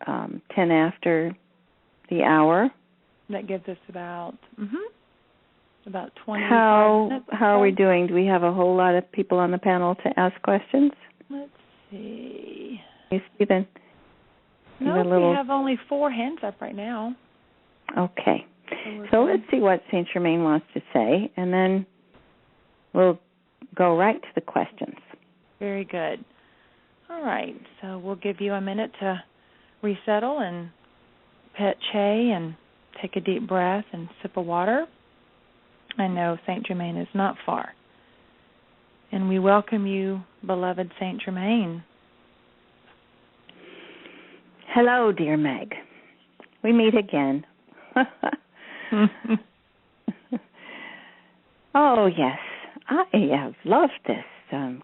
[SPEAKER 1] 10 after the hour.
[SPEAKER 2] That gives us about 20 minutes.
[SPEAKER 1] How are we doing? Do we have a whole lot of people on the panel to ask questions?
[SPEAKER 2] Let's see.
[SPEAKER 1] You see the
[SPEAKER 2] we have only 4 hands up right now.
[SPEAKER 1] Okay. So let's see what St. Germain wants to say, and then we'll go right to the questions.
[SPEAKER 2] Very good. All right. So we'll give you a minute to resettle and pet Che and take a deep breath and sip of water. I know St. Germain is not far. And we welcome you, beloved St. Germain.
[SPEAKER 1] Hello, dear Meg. We meet again. Oh, yes. I have loved this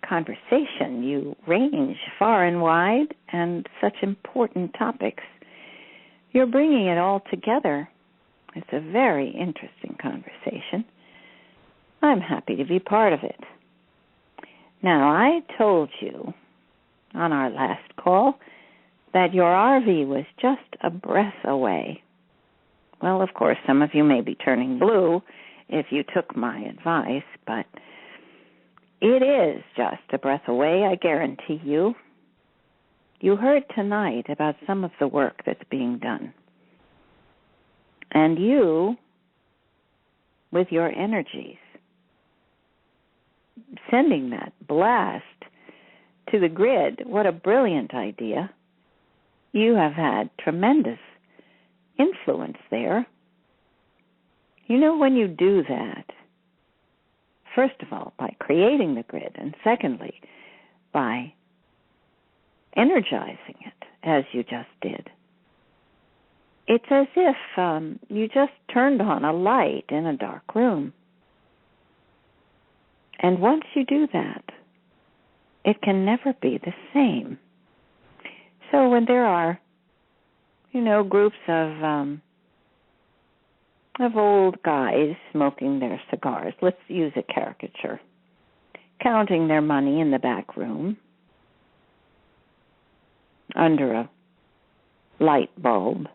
[SPEAKER 1] conversation. You range far and wide and such important topics. You're bringing it all together. It's a very interesting conversation. I'm happy to be part of it. Now, I told you on our last call that your RV was just a breath away. Well, of course, some of you may be turning blue if you took my advice, but it is just a breath away, I guarantee you. You heard tonight about some of the work that's being done. And you, with your energies, sending that blast to the grid, what a brilliant idea. You have had tremendous influence there. You know, when you do that, first of all, by creating the grid, and secondly, by energizing it, as you just did, it's as if you just turned on a light in a dark room. And once you do that, it can never be the same. So when there are, groups of old guys smoking their cigars, let's use a caricature, counting their money in the back room under a light bulb,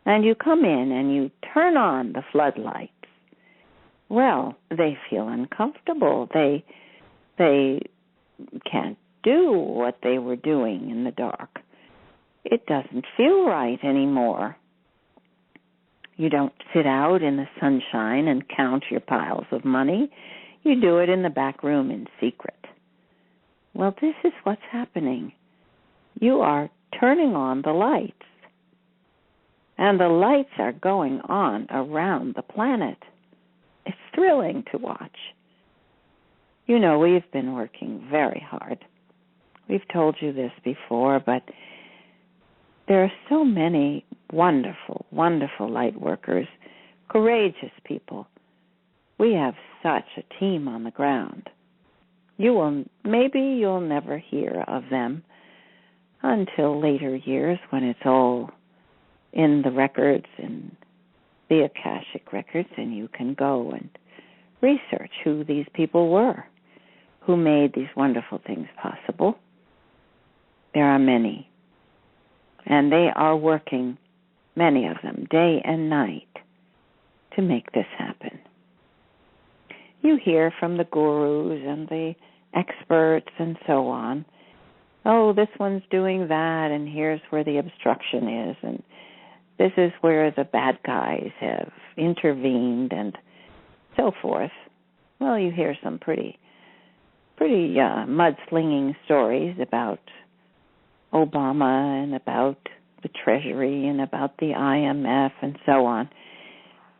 [SPEAKER 1] and you come in and you turn on the floodlights, well, they feel uncomfortable. They can't do what they were doing in the dark. It doesn't feel right anymore. You don't sit out in the sunshine and count your piles of money. You do it in the back room in secret. Well, this is what's happening. You are turning on the lights. And the lights are going on around the planet. It's thrilling to watch. We've been working very hard. We've told you this before, but there are so many wonderful, wonderful light workers, courageous people. We have such a team on the ground. Maybe you'll never hear of them until later years when it's all in the records and the Akashic records, and you can go and research who these people were, who made these wonderful things possible. There are many, and they are working, many of them, day and night to make this happen. You hear from the gurus and the experts and so on, oh, this one's doing that, and here's where the obstruction is, and this is where the bad guys have intervened and so forth. Well, you hear some pretty mudslinging stories about Obama and about the Treasury and about the IMF and so on.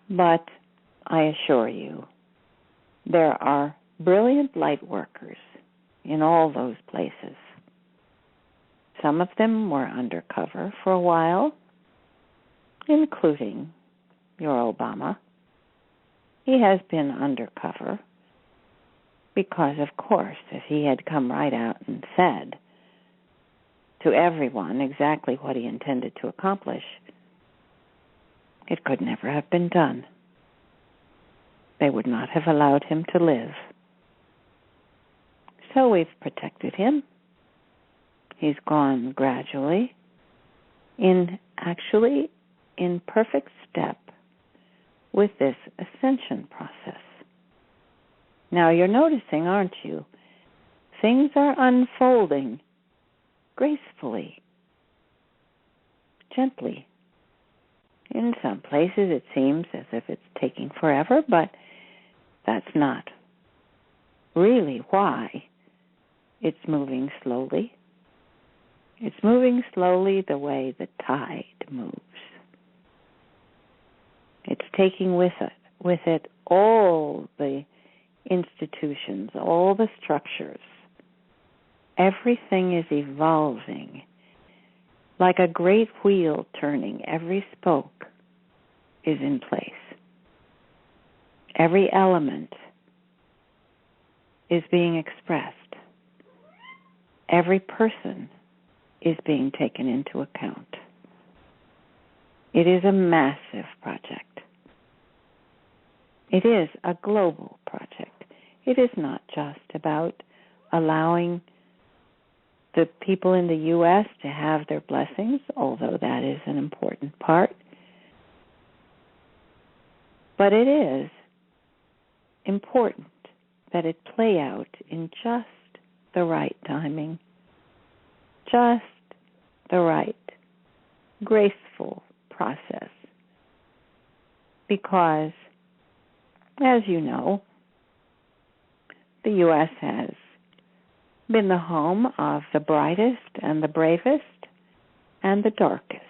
[SPEAKER 1] But I assure you, there are brilliant light workers in all those places. Some of them were undercover for a while, including your Obama. He has been undercover because, of course, if he had come right out and said to everyone exactly what he intended to accomplish, it could never have been done. They would not have allowed him to live. So we've protected him. He's gone gradually, in perfect step with this ascension process. Now you're noticing, aren't you? Things are unfolding gracefully, gently. In some places it seems as if it's taking forever, but that's not really why it's moving slowly. It's moving slowly the way the tide moves. It's taking with it all the institutions, all the structures. Everything is evolving like a great wheel turning. Every spoke is in place. Every element is being expressed. Every person is being taken into account. It is a massive project. It is a global project. It is not just about allowing the people in the U.S. to have their blessings, although that is an important part. But it is important that it play out in just the right timing, just the right graceful process. Because, as you know, the U.S. has been the home of the brightest and the bravest and the darkest.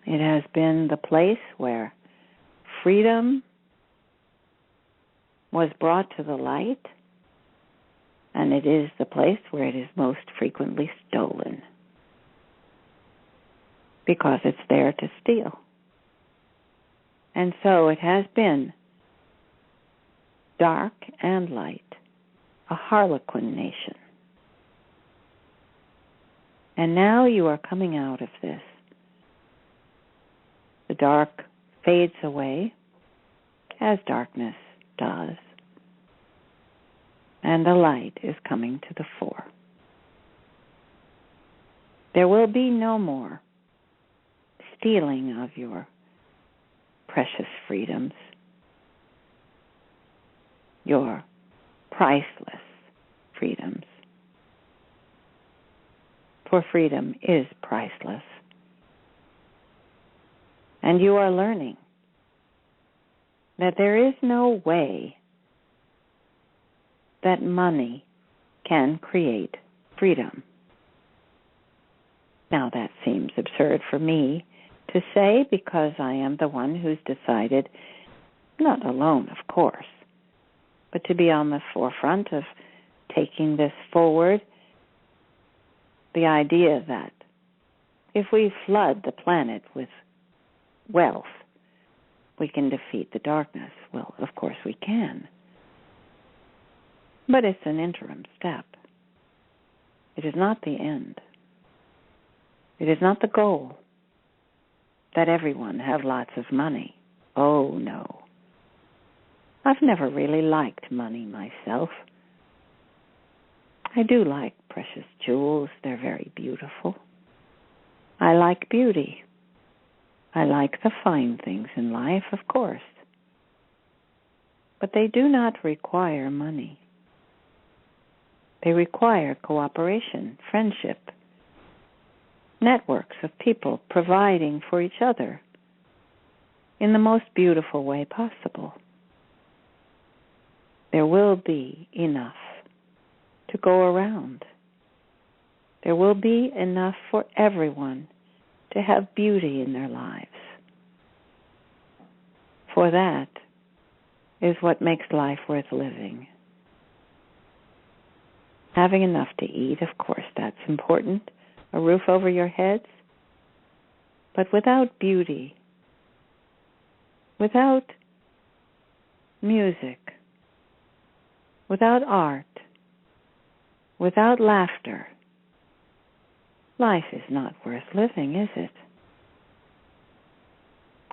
[SPEAKER 1] It has been the place where freedom was brought to the light, and it is the place where it is most frequently stolen because it's there to steal. And so it has been dark and light, a harlequin nation. And now you are coming out of this. The dark fades away, as darkness does, and the light is coming to the fore. There will be no more stealing of your precious freedoms, your priceless freedoms. For freedom is priceless. And you are learning that there is no way that money can create freedom. Now that seems absurd for me to say because I am the one who's decided, not alone of course, but to be on the forefront of taking this forward. The idea that if we flood the planet with wealth, we can defeat the darkness. Well, of course we can. But it's an interim step. It is not the end. It is not the goal that everyone have lots of money. Oh, no. I've never really liked money myself. I do like precious jewels. They're very beautiful. I like beauty. I like the fine things in life, of course. But they do not require money. They require cooperation, friendship, networks of people providing for each other in the most beautiful way possible. There will be enough to go around. There will be enough for everyone to have beauty in their lives. For that is what makes life worth living. Having enough to eat, of course, that's important. A roof over your heads. But without beauty, without music, without art, without laughter, life is not worth living, is it?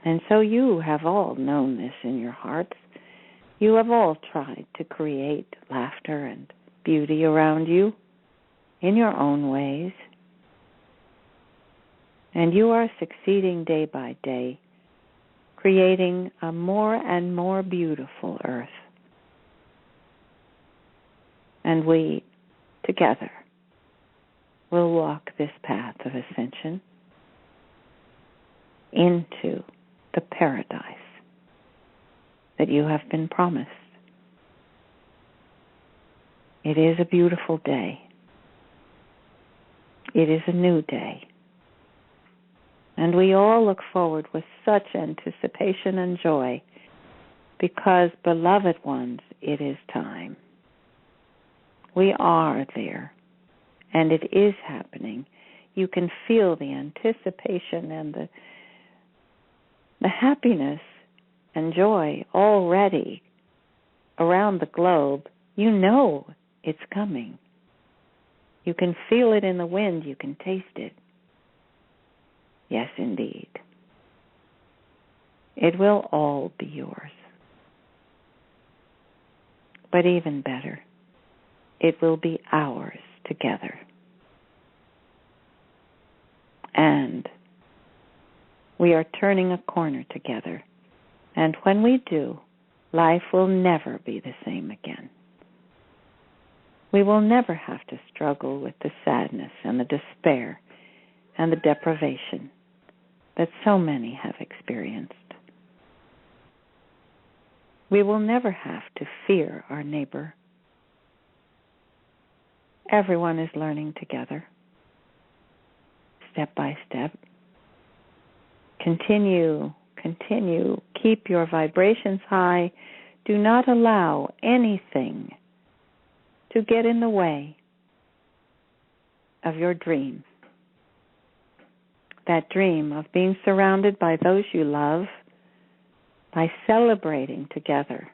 [SPEAKER 1] And so you have all known this in your hearts. You have all tried to create laughter and beauty around you in your own ways. And you are succeeding day by day, creating a more and more beautiful earth. And we, together, will walk this path of ascension into the paradise that you have been promised. It is a beautiful day. It is a new day. And we all look forward with such anticipation and joy because, beloved ones, it is time. We are there, and it is happening. You can feel the anticipation and the happiness and joy already around the globe. You know it's coming. You can feel it in the wind. You can taste it. Yes, indeed. It will all be yours. But even better, it will be ours together. And we are turning a corner together. And when we do, life will never be the same again. We will never have to struggle with the sadness and the despair and the deprivation that so many have experienced. We will never have to fear our neighbor. Everyone is learning together, step by step. Continue, keep your vibrations high. Do not allow anything to get in the way of your dream. That dream of being surrounded by those you love, by celebrating together,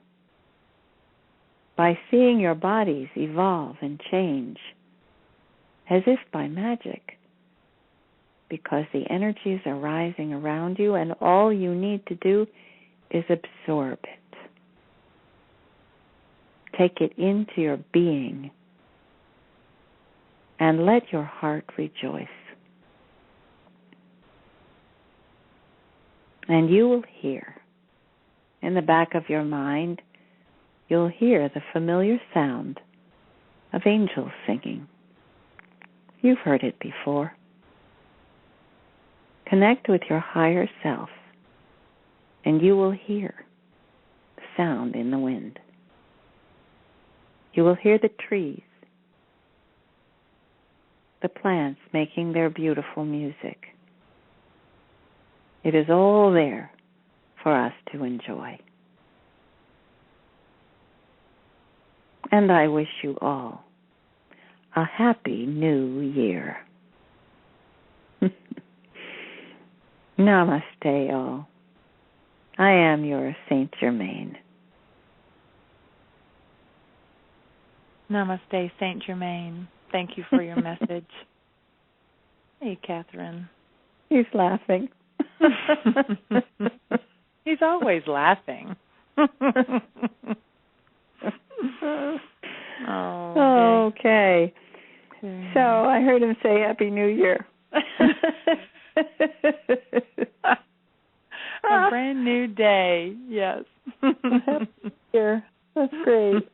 [SPEAKER 1] by seeing your bodies evolve and change as if by magic, because the energies are rising around you and all you need to do is absorb it. Take it into your being and let your heart rejoice. And you will hear, in the back of your mind, you'll hear the familiar sound of angels singing. You've heard it before. Connect with your higher self, and you will hear the sound in the wind. You will hear the trees, the plants making their beautiful music. It is all there for us to enjoy. And I wish you all a happy new year. Namaste, all. I am your Saint Germain.
[SPEAKER 2] Namaste, Saint Germain. Thank you for your message. Hey, Kathryn.
[SPEAKER 1] He's laughing.
[SPEAKER 2] He's always laughing.
[SPEAKER 1] Okay. So I heard him say Happy New Year.
[SPEAKER 2] A brand new day, yes.
[SPEAKER 1] Happy New Year. That's great.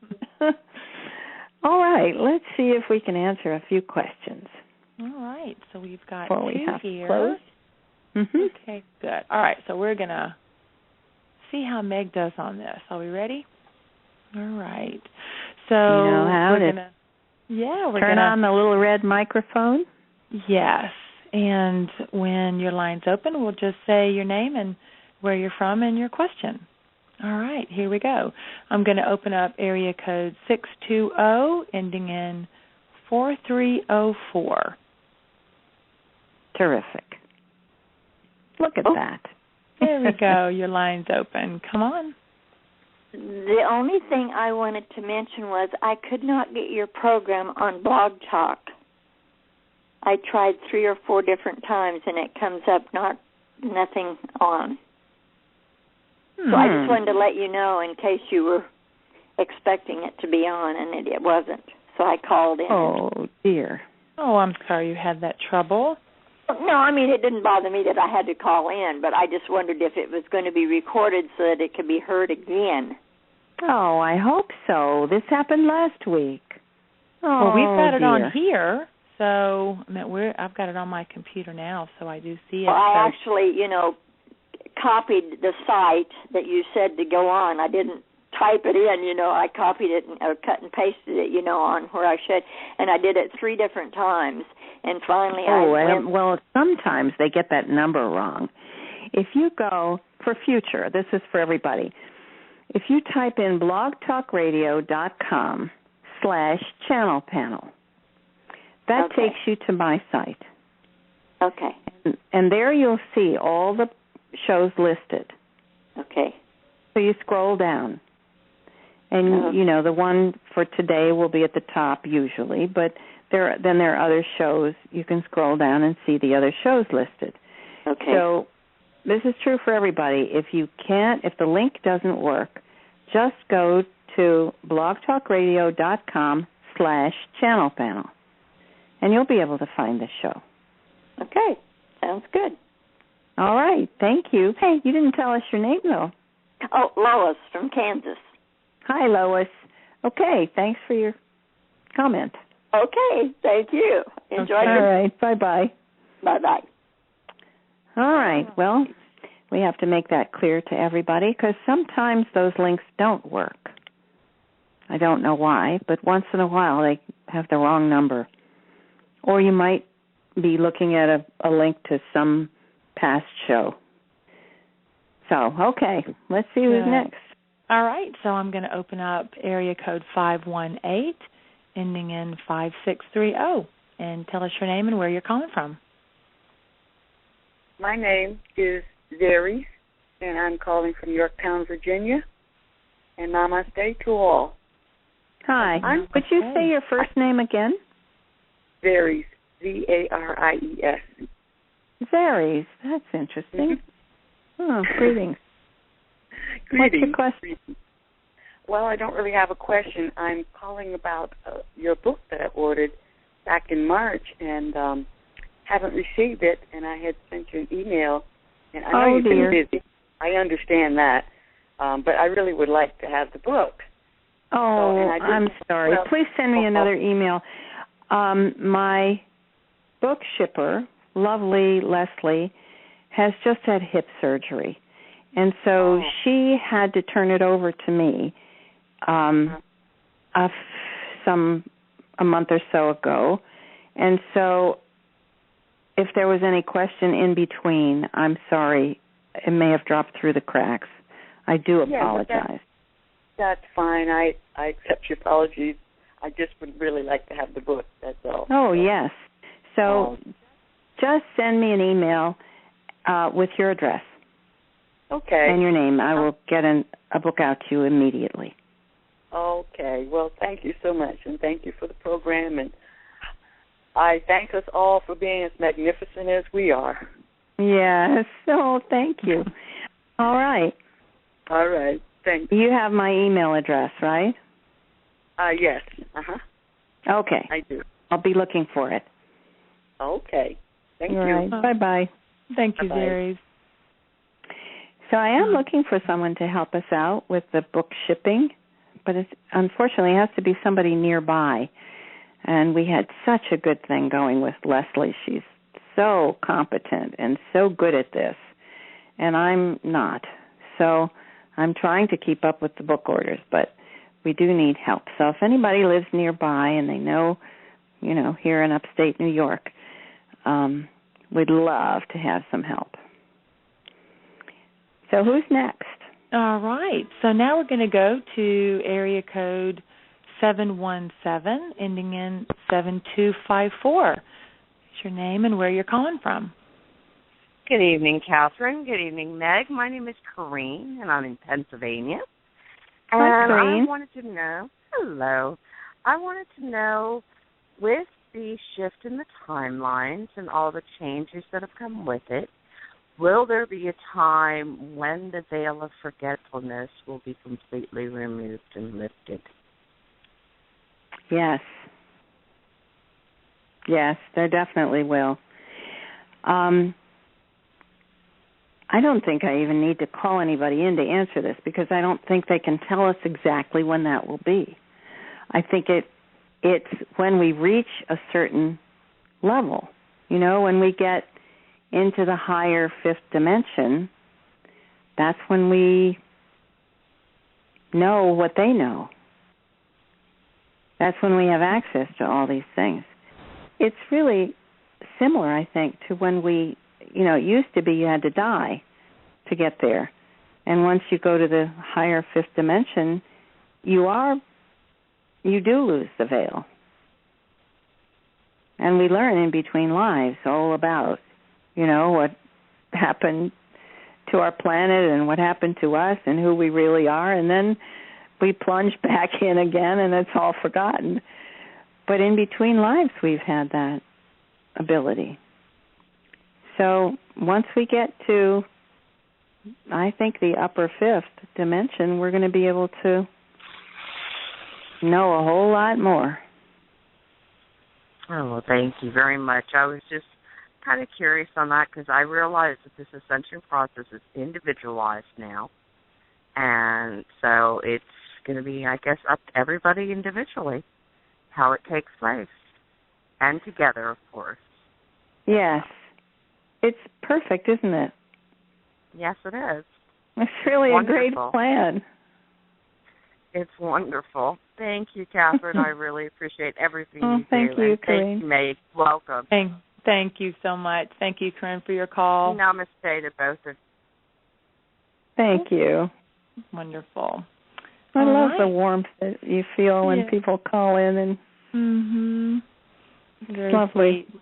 [SPEAKER 1] All right, let's see if we can answer a few questions.
[SPEAKER 2] All right. So we've got
[SPEAKER 1] Before
[SPEAKER 2] two
[SPEAKER 1] we have
[SPEAKER 2] here.
[SPEAKER 1] to close. Mm-hmm.
[SPEAKER 2] Okay, good. All right. So we're going to see how Meg does on this. Are we ready? All right. So
[SPEAKER 1] you know how
[SPEAKER 2] we're going to
[SPEAKER 1] turn on the little red microphone.
[SPEAKER 2] Yes. And when your line's open, we'll just say your name and where you're from and your question. All right, here we go. I'm going to open up area code 620, ending in 4304.
[SPEAKER 1] Terrific. Look at that.
[SPEAKER 2] There we go. Your line's open. Come on.
[SPEAKER 3] The only thing I wanted to mention was I could not get your program on Blog Talk. I tried 3 or 4 different times, and it comes up nothing on. So I just wanted to let you know in case you were expecting it to be on, and it wasn't. So I called in.
[SPEAKER 1] Oh, dear.
[SPEAKER 2] Oh, I'm sorry you had that trouble.
[SPEAKER 3] No, I mean, it didn't bother me that I had to call in, but I just wondered if it was going to be recorded so that it could be heard again.
[SPEAKER 1] Oh, I hope so. This happened last week. Oh,
[SPEAKER 2] well, we've got it
[SPEAKER 1] dear.
[SPEAKER 2] on here, so I've got it on my computer now, so I do see it.
[SPEAKER 3] Well, I actually, copied the site that you said to go on. I didn't type it in, I copied it or cut and pasted it, on where I should, and I did it 3 different times, and finally
[SPEAKER 1] well, sometimes they get that number wrong. If you go, for future, this is for everybody, if you type in blogtalkradio.com/channel panel, that takes you to my site.
[SPEAKER 3] Okay.
[SPEAKER 1] And there you'll see all the shows listed.
[SPEAKER 3] Okay.
[SPEAKER 1] So you scroll down. And, the one for today will be at the top usually, but there are other shows. You can scroll down and see the other shows listed.
[SPEAKER 3] Okay.
[SPEAKER 1] So this is true for everybody. If the link doesn't work, just go to blogtalkradio.com/channel panel, and you'll be able to find the show.
[SPEAKER 3] Okay. Sounds good.
[SPEAKER 1] All right. Thank you. Hey, you didn't tell us your name, though.
[SPEAKER 3] Oh, Lois from Kansas.
[SPEAKER 1] Hi, Lois. Okay. Thanks for your comment.
[SPEAKER 3] Okay. Thank you. Enjoy.
[SPEAKER 1] All right. Bye-bye.
[SPEAKER 3] Bye-bye.
[SPEAKER 1] All right. Well, we have to make that clear to everybody because sometimes those links don't work. I don't know why, but once in a while they have the wrong number. Or you might be looking at a link to some past show. So, okay, let's see who's next.
[SPEAKER 2] All right, so I'm going to open up area code 518, ending in 5630, and tell us your name and where you're calling from.
[SPEAKER 4] My name is Zeri, and I'm calling from Yorktown, Virginia, and namaste to all.
[SPEAKER 1] Hi. Would you say your first name again?
[SPEAKER 4] Zaries, Zaries.
[SPEAKER 1] Zaries. That's interesting. Mm-hmm. Oh, greetings.
[SPEAKER 4] Greetings.
[SPEAKER 1] What's your question?
[SPEAKER 4] Greetings. Well, I don't really have a question. I'm calling about your book that I ordered back in March and haven't received it, and I had sent you an email, and I know you've been busy. I understand that, but I really would like to have the book.
[SPEAKER 1] Oh, I'm sorry. Please send me another email. My book shipper, lovely Leslie, has just had hip surgery, and so she had to turn it over to me a month or so ago, and so if there was any question in between, I'm sorry, it may have dropped through the cracks. I do apologize.
[SPEAKER 4] That's fine. I accept your apologies. I just would really like to have the book, that's all.
[SPEAKER 1] Oh, yes. So just send me an email with your address.
[SPEAKER 4] Okay.
[SPEAKER 1] And your name. I will get a book out to you immediately.
[SPEAKER 4] Okay. Well, thank you so much, and thank you for the program. And I thank us all for being as magnificent as we are.
[SPEAKER 1] Yes. Oh, thank you. All right.
[SPEAKER 4] All right. Thank you.
[SPEAKER 1] You have my email address, right?
[SPEAKER 4] Yes.
[SPEAKER 1] Okay.
[SPEAKER 4] I do.
[SPEAKER 1] I'll be looking for it.
[SPEAKER 4] Okay. Thank
[SPEAKER 1] All
[SPEAKER 4] you.
[SPEAKER 1] Right. Bye-bye.
[SPEAKER 2] Thank you, Zaries.
[SPEAKER 1] So I am looking for someone to help us out with the book shipping, but unfortunately it has to be somebody nearby. And we had such a good thing going with Leslie. She's so competent and so good at this, and I'm not. So I'm trying to keep up with the book orders, but we do need help. So if anybody lives nearby and they know, here in upstate New York, we'd love to have some help. So who's next?
[SPEAKER 2] All right. So now we're going to go to area code 717, ending in 7254. What's your name and where you're calling from?
[SPEAKER 5] Good evening, Kathryn. Good evening, Meg. My name is Corinne, and I'm in Pennsylvania. And
[SPEAKER 1] Hi, Corinne.
[SPEAKER 5] I wanted to know, with the shift in the timelines and all the changes that have come with it, will there be a time when the veil of forgetfulness will be completely removed and lifted?
[SPEAKER 1] Yes. Yes, there definitely will. I don't think I even need to call anybody in to answer this because I don't think they can tell us exactly when that will be. I think it's when we reach a certain level. When we get into the higher fifth dimension, that's when we know what they know. That's when we have access to all these things. It's really similar, I think, to when we, it used to be you had to die to get there. And once you go to the higher fifth dimension, you do lose the veil. And we learn in between lives all about, what happened to our planet and what happened to us and who we really are. And then we plunge back in again and it's all forgotten. But in between lives, we've had that ability. So once we get to, I think, the upper fifth dimension, we're going to be able to know a whole lot more.
[SPEAKER 5] Oh, well, thank you very much. I was just kind of curious on that because I realize that this ascension process is individualized now. And so it's going to be, I guess, up to everybody individually how it takes place. And together, of course.
[SPEAKER 1] Yes. It's perfect, isn't it?
[SPEAKER 5] Yes, it is.
[SPEAKER 1] It's really
[SPEAKER 5] wonderful.
[SPEAKER 1] A great plan.
[SPEAKER 5] It's wonderful. Thank you, Kathryn. I really appreciate everything you do.
[SPEAKER 1] Thank you, Corinne.
[SPEAKER 5] Thank you, Meg. Welcome.
[SPEAKER 2] Thank you so much. Thank you, Corinne, for your call.
[SPEAKER 5] Namaste to both of you.
[SPEAKER 1] Thank you.
[SPEAKER 2] Wonderful.
[SPEAKER 1] I love the warmth that you feel when people call in. And
[SPEAKER 2] Very
[SPEAKER 1] lovely.
[SPEAKER 2] Sweet.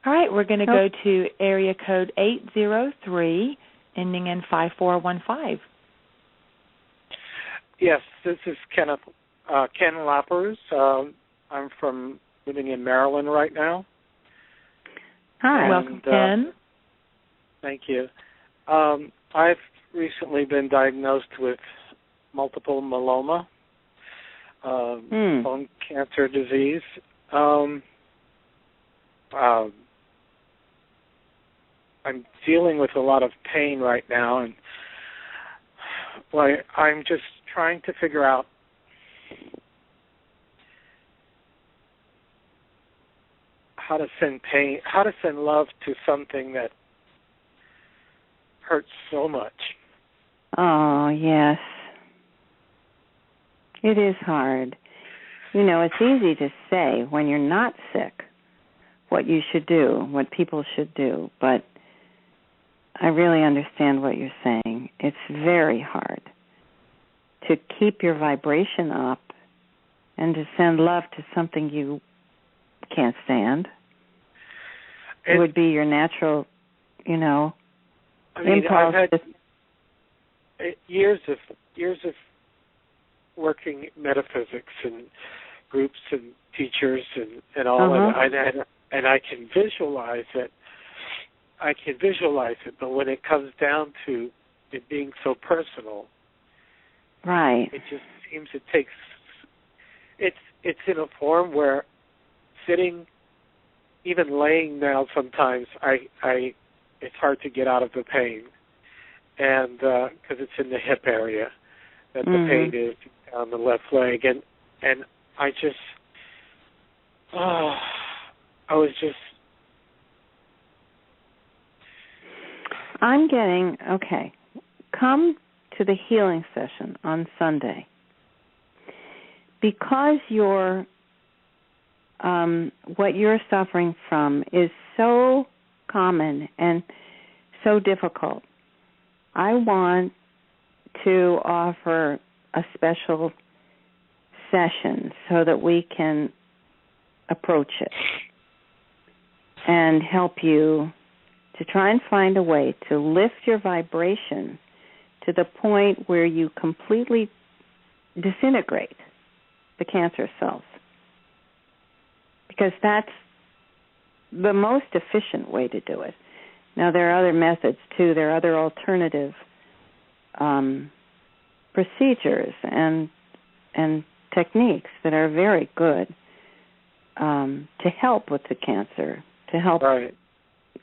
[SPEAKER 2] All right, we're going to go to area code 803, ending in 5415.
[SPEAKER 6] Yes, this is Ken Lappers. I'm living in Maryland right now.
[SPEAKER 2] Hi. Welcome, Ken.
[SPEAKER 6] Thank you. I've recently been diagnosed with multiple myeloma, bone cancer disease. I'm dealing with a lot of pain right now, and I'm just trying to figure out how to send love to something that hurts so much.
[SPEAKER 1] Oh, yes. It is hard. It's easy to say when you're not sick what you should do, what people should do, but I really understand what you're saying. It's very hard to keep your vibration up and to send love to something you can't stand. It would be your natural, impulse.
[SPEAKER 6] I've had years of working metaphysics and groups and teachers and all and I can visualize it. But when it comes down to it being so personal,
[SPEAKER 1] right?
[SPEAKER 6] It just seems it takes. It's in a form where sitting, even laying down, sometimes it's hard to get out of the pain, and because it's in the hip area that the pain is on the left leg, and I just I was just...
[SPEAKER 1] I'm getting, okay, come to the healing session on Sunday. Because what you're suffering from is so common and so difficult, I want to offer a special session so that we can approach it and help you to try and find a way to lift your vibration to the point where you completely disintegrate the cancer cells. Because that's the most efficient way to do it. Now, there are other methods, too. There are other alternative procedures and techniques that are very good to help with the cancer, to help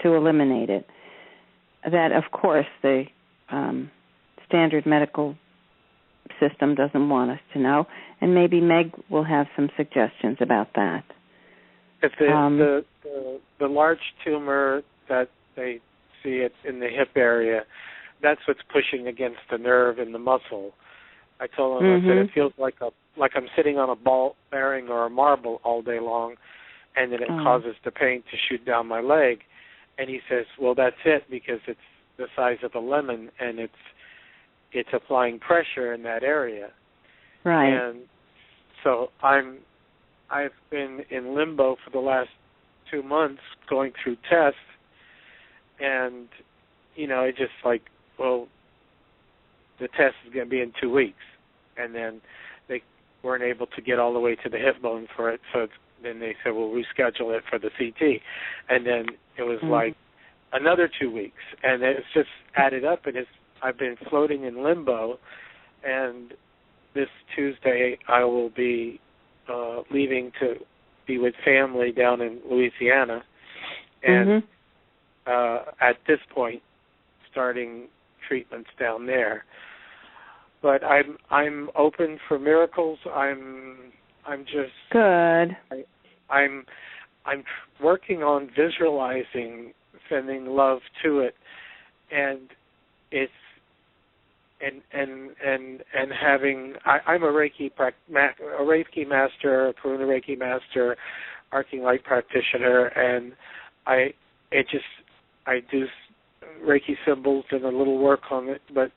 [SPEAKER 1] to eliminate it. That, of course, the standard medical system doesn't want us to know, and maybe Meg will have some suggestions about that.
[SPEAKER 6] If the large tumor that they see it in the hip area, that's what's pushing against the nerve and the muscle. I told him, I said, it feels like I'm sitting on a ball bearing or a marble all day long, and then it causes the pain to shoot down my leg. And he says, well, that's it, because it's the size of a lemon, and it's applying pressure in that area.
[SPEAKER 1] Right.
[SPEAKER 6] And so I've been in limbo for the last 2 months going through tests, and, it's just like, well, the test is going to be in 2 weeks. And then they weren't able to get all the way to the hip bone for it, so then they said, we'll reschedule it for the CT. And then it was like another 2 weeks. And it's just added up, and I've been floating in limbo. And this Tuesday I will be leaving to be with family down in Louisiana. And at this point, starting treatments down there. But I'm open for miracles. I'm just
[SPEAKER 1] good.
[SPEAKER 6] I'm working on visualizing, sending love to it, and it's and having. I'm a Reiki master, a Karuna Reiki master, arcing light practitioner, and I do Reiki symbols and a little work on it, but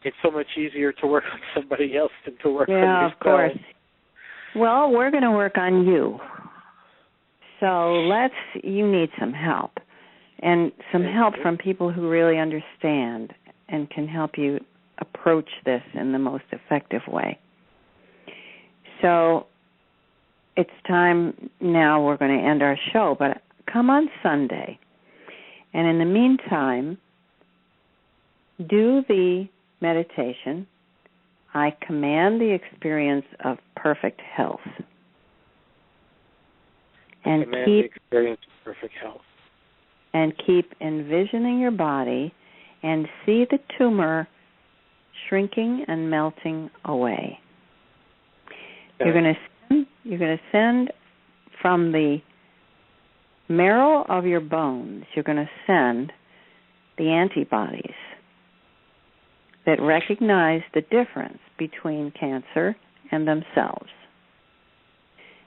[SPEAKER 6] it's so much easier to work on somebody else than to work on yourself.
[SPEAKER 1] Yeah, of course. Well, we're going to work on you. So you need some help, and some help from people who really understand and can help you approach this in the most effective way. So it's time now. We're going to end our show, but come on Sunday. And in the meantime, do the meditation. I command the experience of perfect health. And
[SPEAKER 6] the experience of perfect health.
[SPEAKER 1] And keep envisioning your body and see the tumor shrinking and melting away. Okay. You're going to send from the marrow of your bones, you're going to send the antibodies that recognize the difference between cancer and themselves.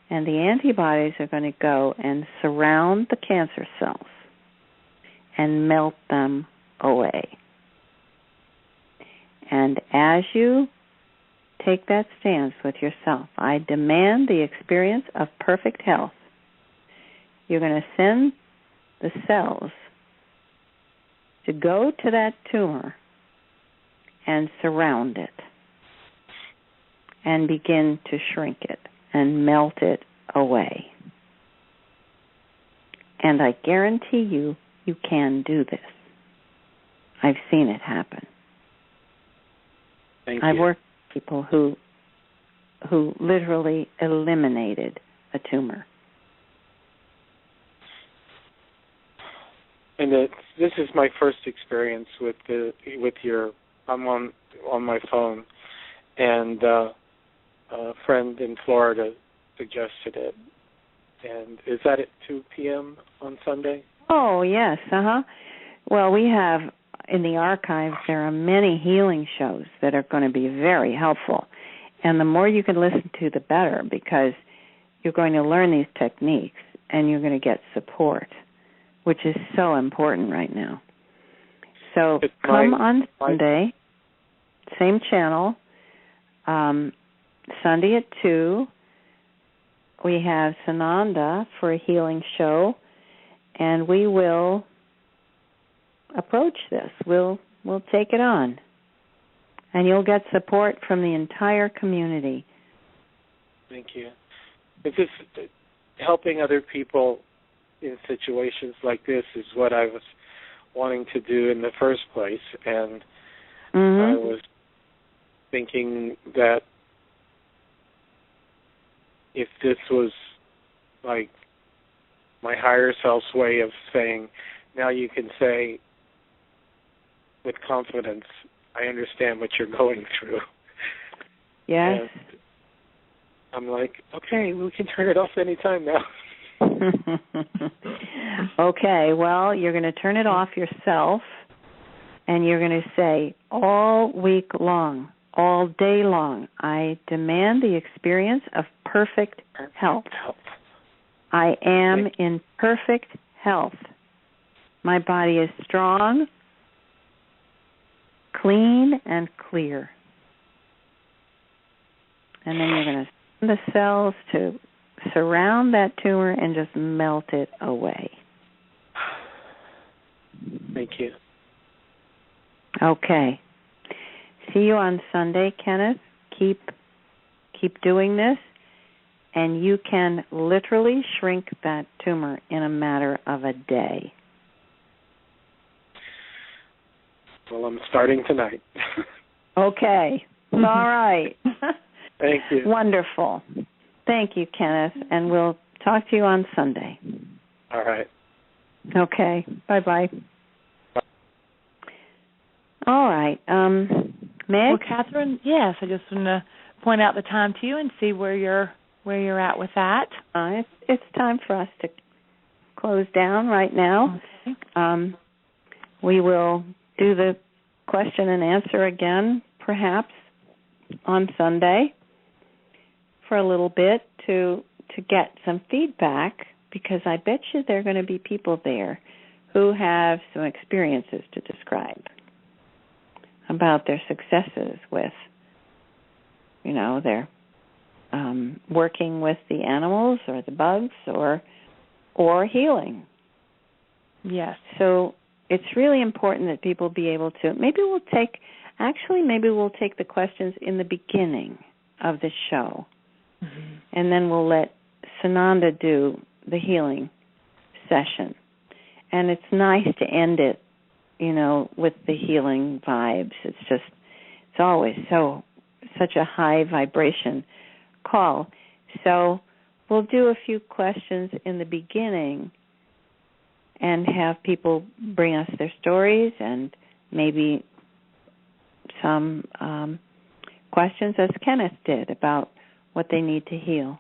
[SPEAKER 1] And the antibodies are going to go and surround the cancer cells and melt them away. And as you take that stance with yourself, I demand the experience of perfect health. You're going to send the cells to go to that tumor and surround it and begin to shrink it and melt it away. And I guarantee you can do this. I've seen it happen.
[SPEAKER 6] Thank you.
[SPEAKER 1] I've worked with people who literally eliminated a tumor.
[SPEAKER 6] And this is my first experience with your. I'm on my phone, and a friend in Florida suggested it, And is that at 2 p.m. on Sunday?
[SPEAKER 1] Oh, yes, Well, we have, in the archives, there are many healing shows that are going to be very helpful. And the more you can listen to, the better, because you're going to learn these techniques and you're going to get support, which is so important right now. So come on Sunday, same channel, Sunday at 2. We have Sananda for a healing show, and we will approach this. We'll take it on. And you'll get support from the entire community.
[SPEAKER 6] Thank you. It's just helping other people in situations like this is what I was wanting to do in the first place. And I was thinking that if this was like my higher self's way of saying, now you can say with confidence, I understand what you're going through.
[SPEAKER 1] Yes.
[SPEAKER 6] And I'm like, okay, we can turn it off anytime now.
[SPEAKER 1] Okay, well, you're going to turn it off yourself, and you're going to say, all week long, all day long, I demand the experience of perfect health. I am in perfect health. My body is strong, clean, and clear. And then you're going to send the cells to surround that tumor and just melt it away.
[SPEAKER 6] Thank you.
[SPEAKER 1] Okay. See you on Sunday, Kenneth. Keep doing this, and you can literally shrink that tumor in a matter of a day.
[SPEAKER 6] Well, I'm starting tonight.
[SPEAKER 1] Okay. All right.
[SPEAKER 6] Thank you.
[SPEAKER 1] Wonderful. Thank you, Kenneth, and we'll talk to you on Sunday.
[SPEAKER 6] All right.
[SPEAKER 1] Okay. Bye-bye.
[SPEAKER 6] Bye.
[SPEAKER 1] All right. Meg?
[SPEAKER 2] Well, Kathryn, yes, I just want to point out the time to you and see where you're at with that.
[SPEAKER 1] It's time for us to close down right now.
[SPEAKER 2] Okay.
[SPEAKER 1] We will do the question and answer again, perhaps, on Sunday for a little bit to get some feedback, because I bet you there are going to be people there who have some experiences to describe about their successes with, their working with the animals or the bugs or healing.
[SPEAKER 2] Yes.
[SPEAKER 1] So it's really important that people be able to, maybe we'll take the questions in the beginning of the show, and then we'll let Sananda do the healing session. And it's nice to end it, with the healing vibes. It's always such a high vibration call. So we'll do a few questions in the beginning and have people bring us their stories and maybe some questions, as Kenneth did, about what they need to heal.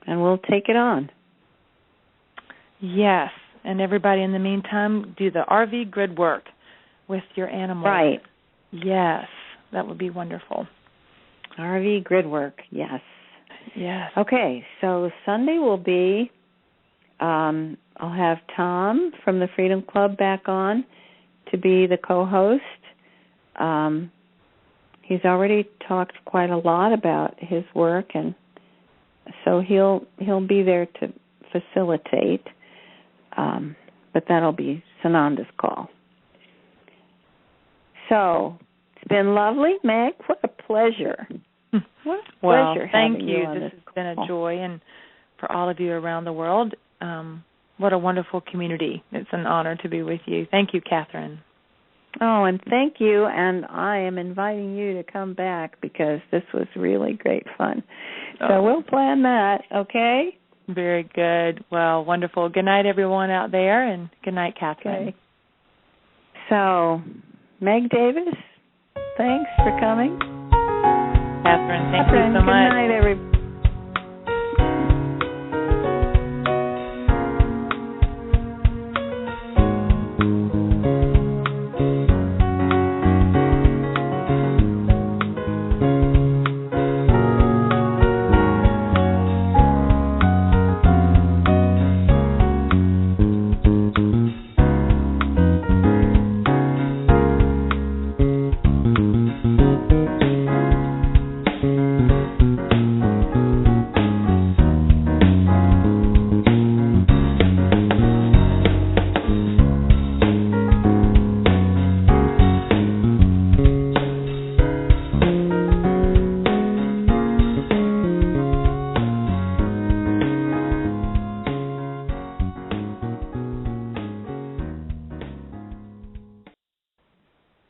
[SPEAKER 1] And we'll take it on.
[SPEAKER 2] Yes. And everybody, in the meantime, do the RV grid work with your animals.
[SPEAKER 1] Right.
[SPEAKER 2] Yes. That would be wonderful.
[SPEAKER 1] RV grid work, yes.
[SPEAKER 2] Yes.
[SPEAKER 1] Okay, so Sunday will be, I'll have Tom from the Freedom Club back on to be the co-host. He's already talked quite a lot about his work, and so he'll be there to facilitate. But that'll be Sananda's call. So it's been lovely, Meg. What a pleasure. What a pleasure
[SPEAKER 2] thank
[SPEAKER 1] having
[SPEAKER 2] you.
[SPEAKER 1] on
[SPEAKER 2] This
[SPEAKER 1] this
[SPEAKER 2] has been a
[SPEAKER 1] call.
[SPEAKER 2] joy, and for all of you around the world, what a wonderful community. It's an honor to be with you. Thank you, Kathryn.
[SPEAKER 1] Oh, and thank you, and I am inviting you to come back because this was really great fun. So we'll plan that, okay?
[SPEAKER 2] Very good. Well, wonderful. Good night, everyone out there, and good night, Kathryn.
[SPEAKER 1] Okay. So, Meg Davis, thanks for coming.
[SPEAKER 2] Kathryn, thank you so much.
[SPEAKER 1] Good night, everybody.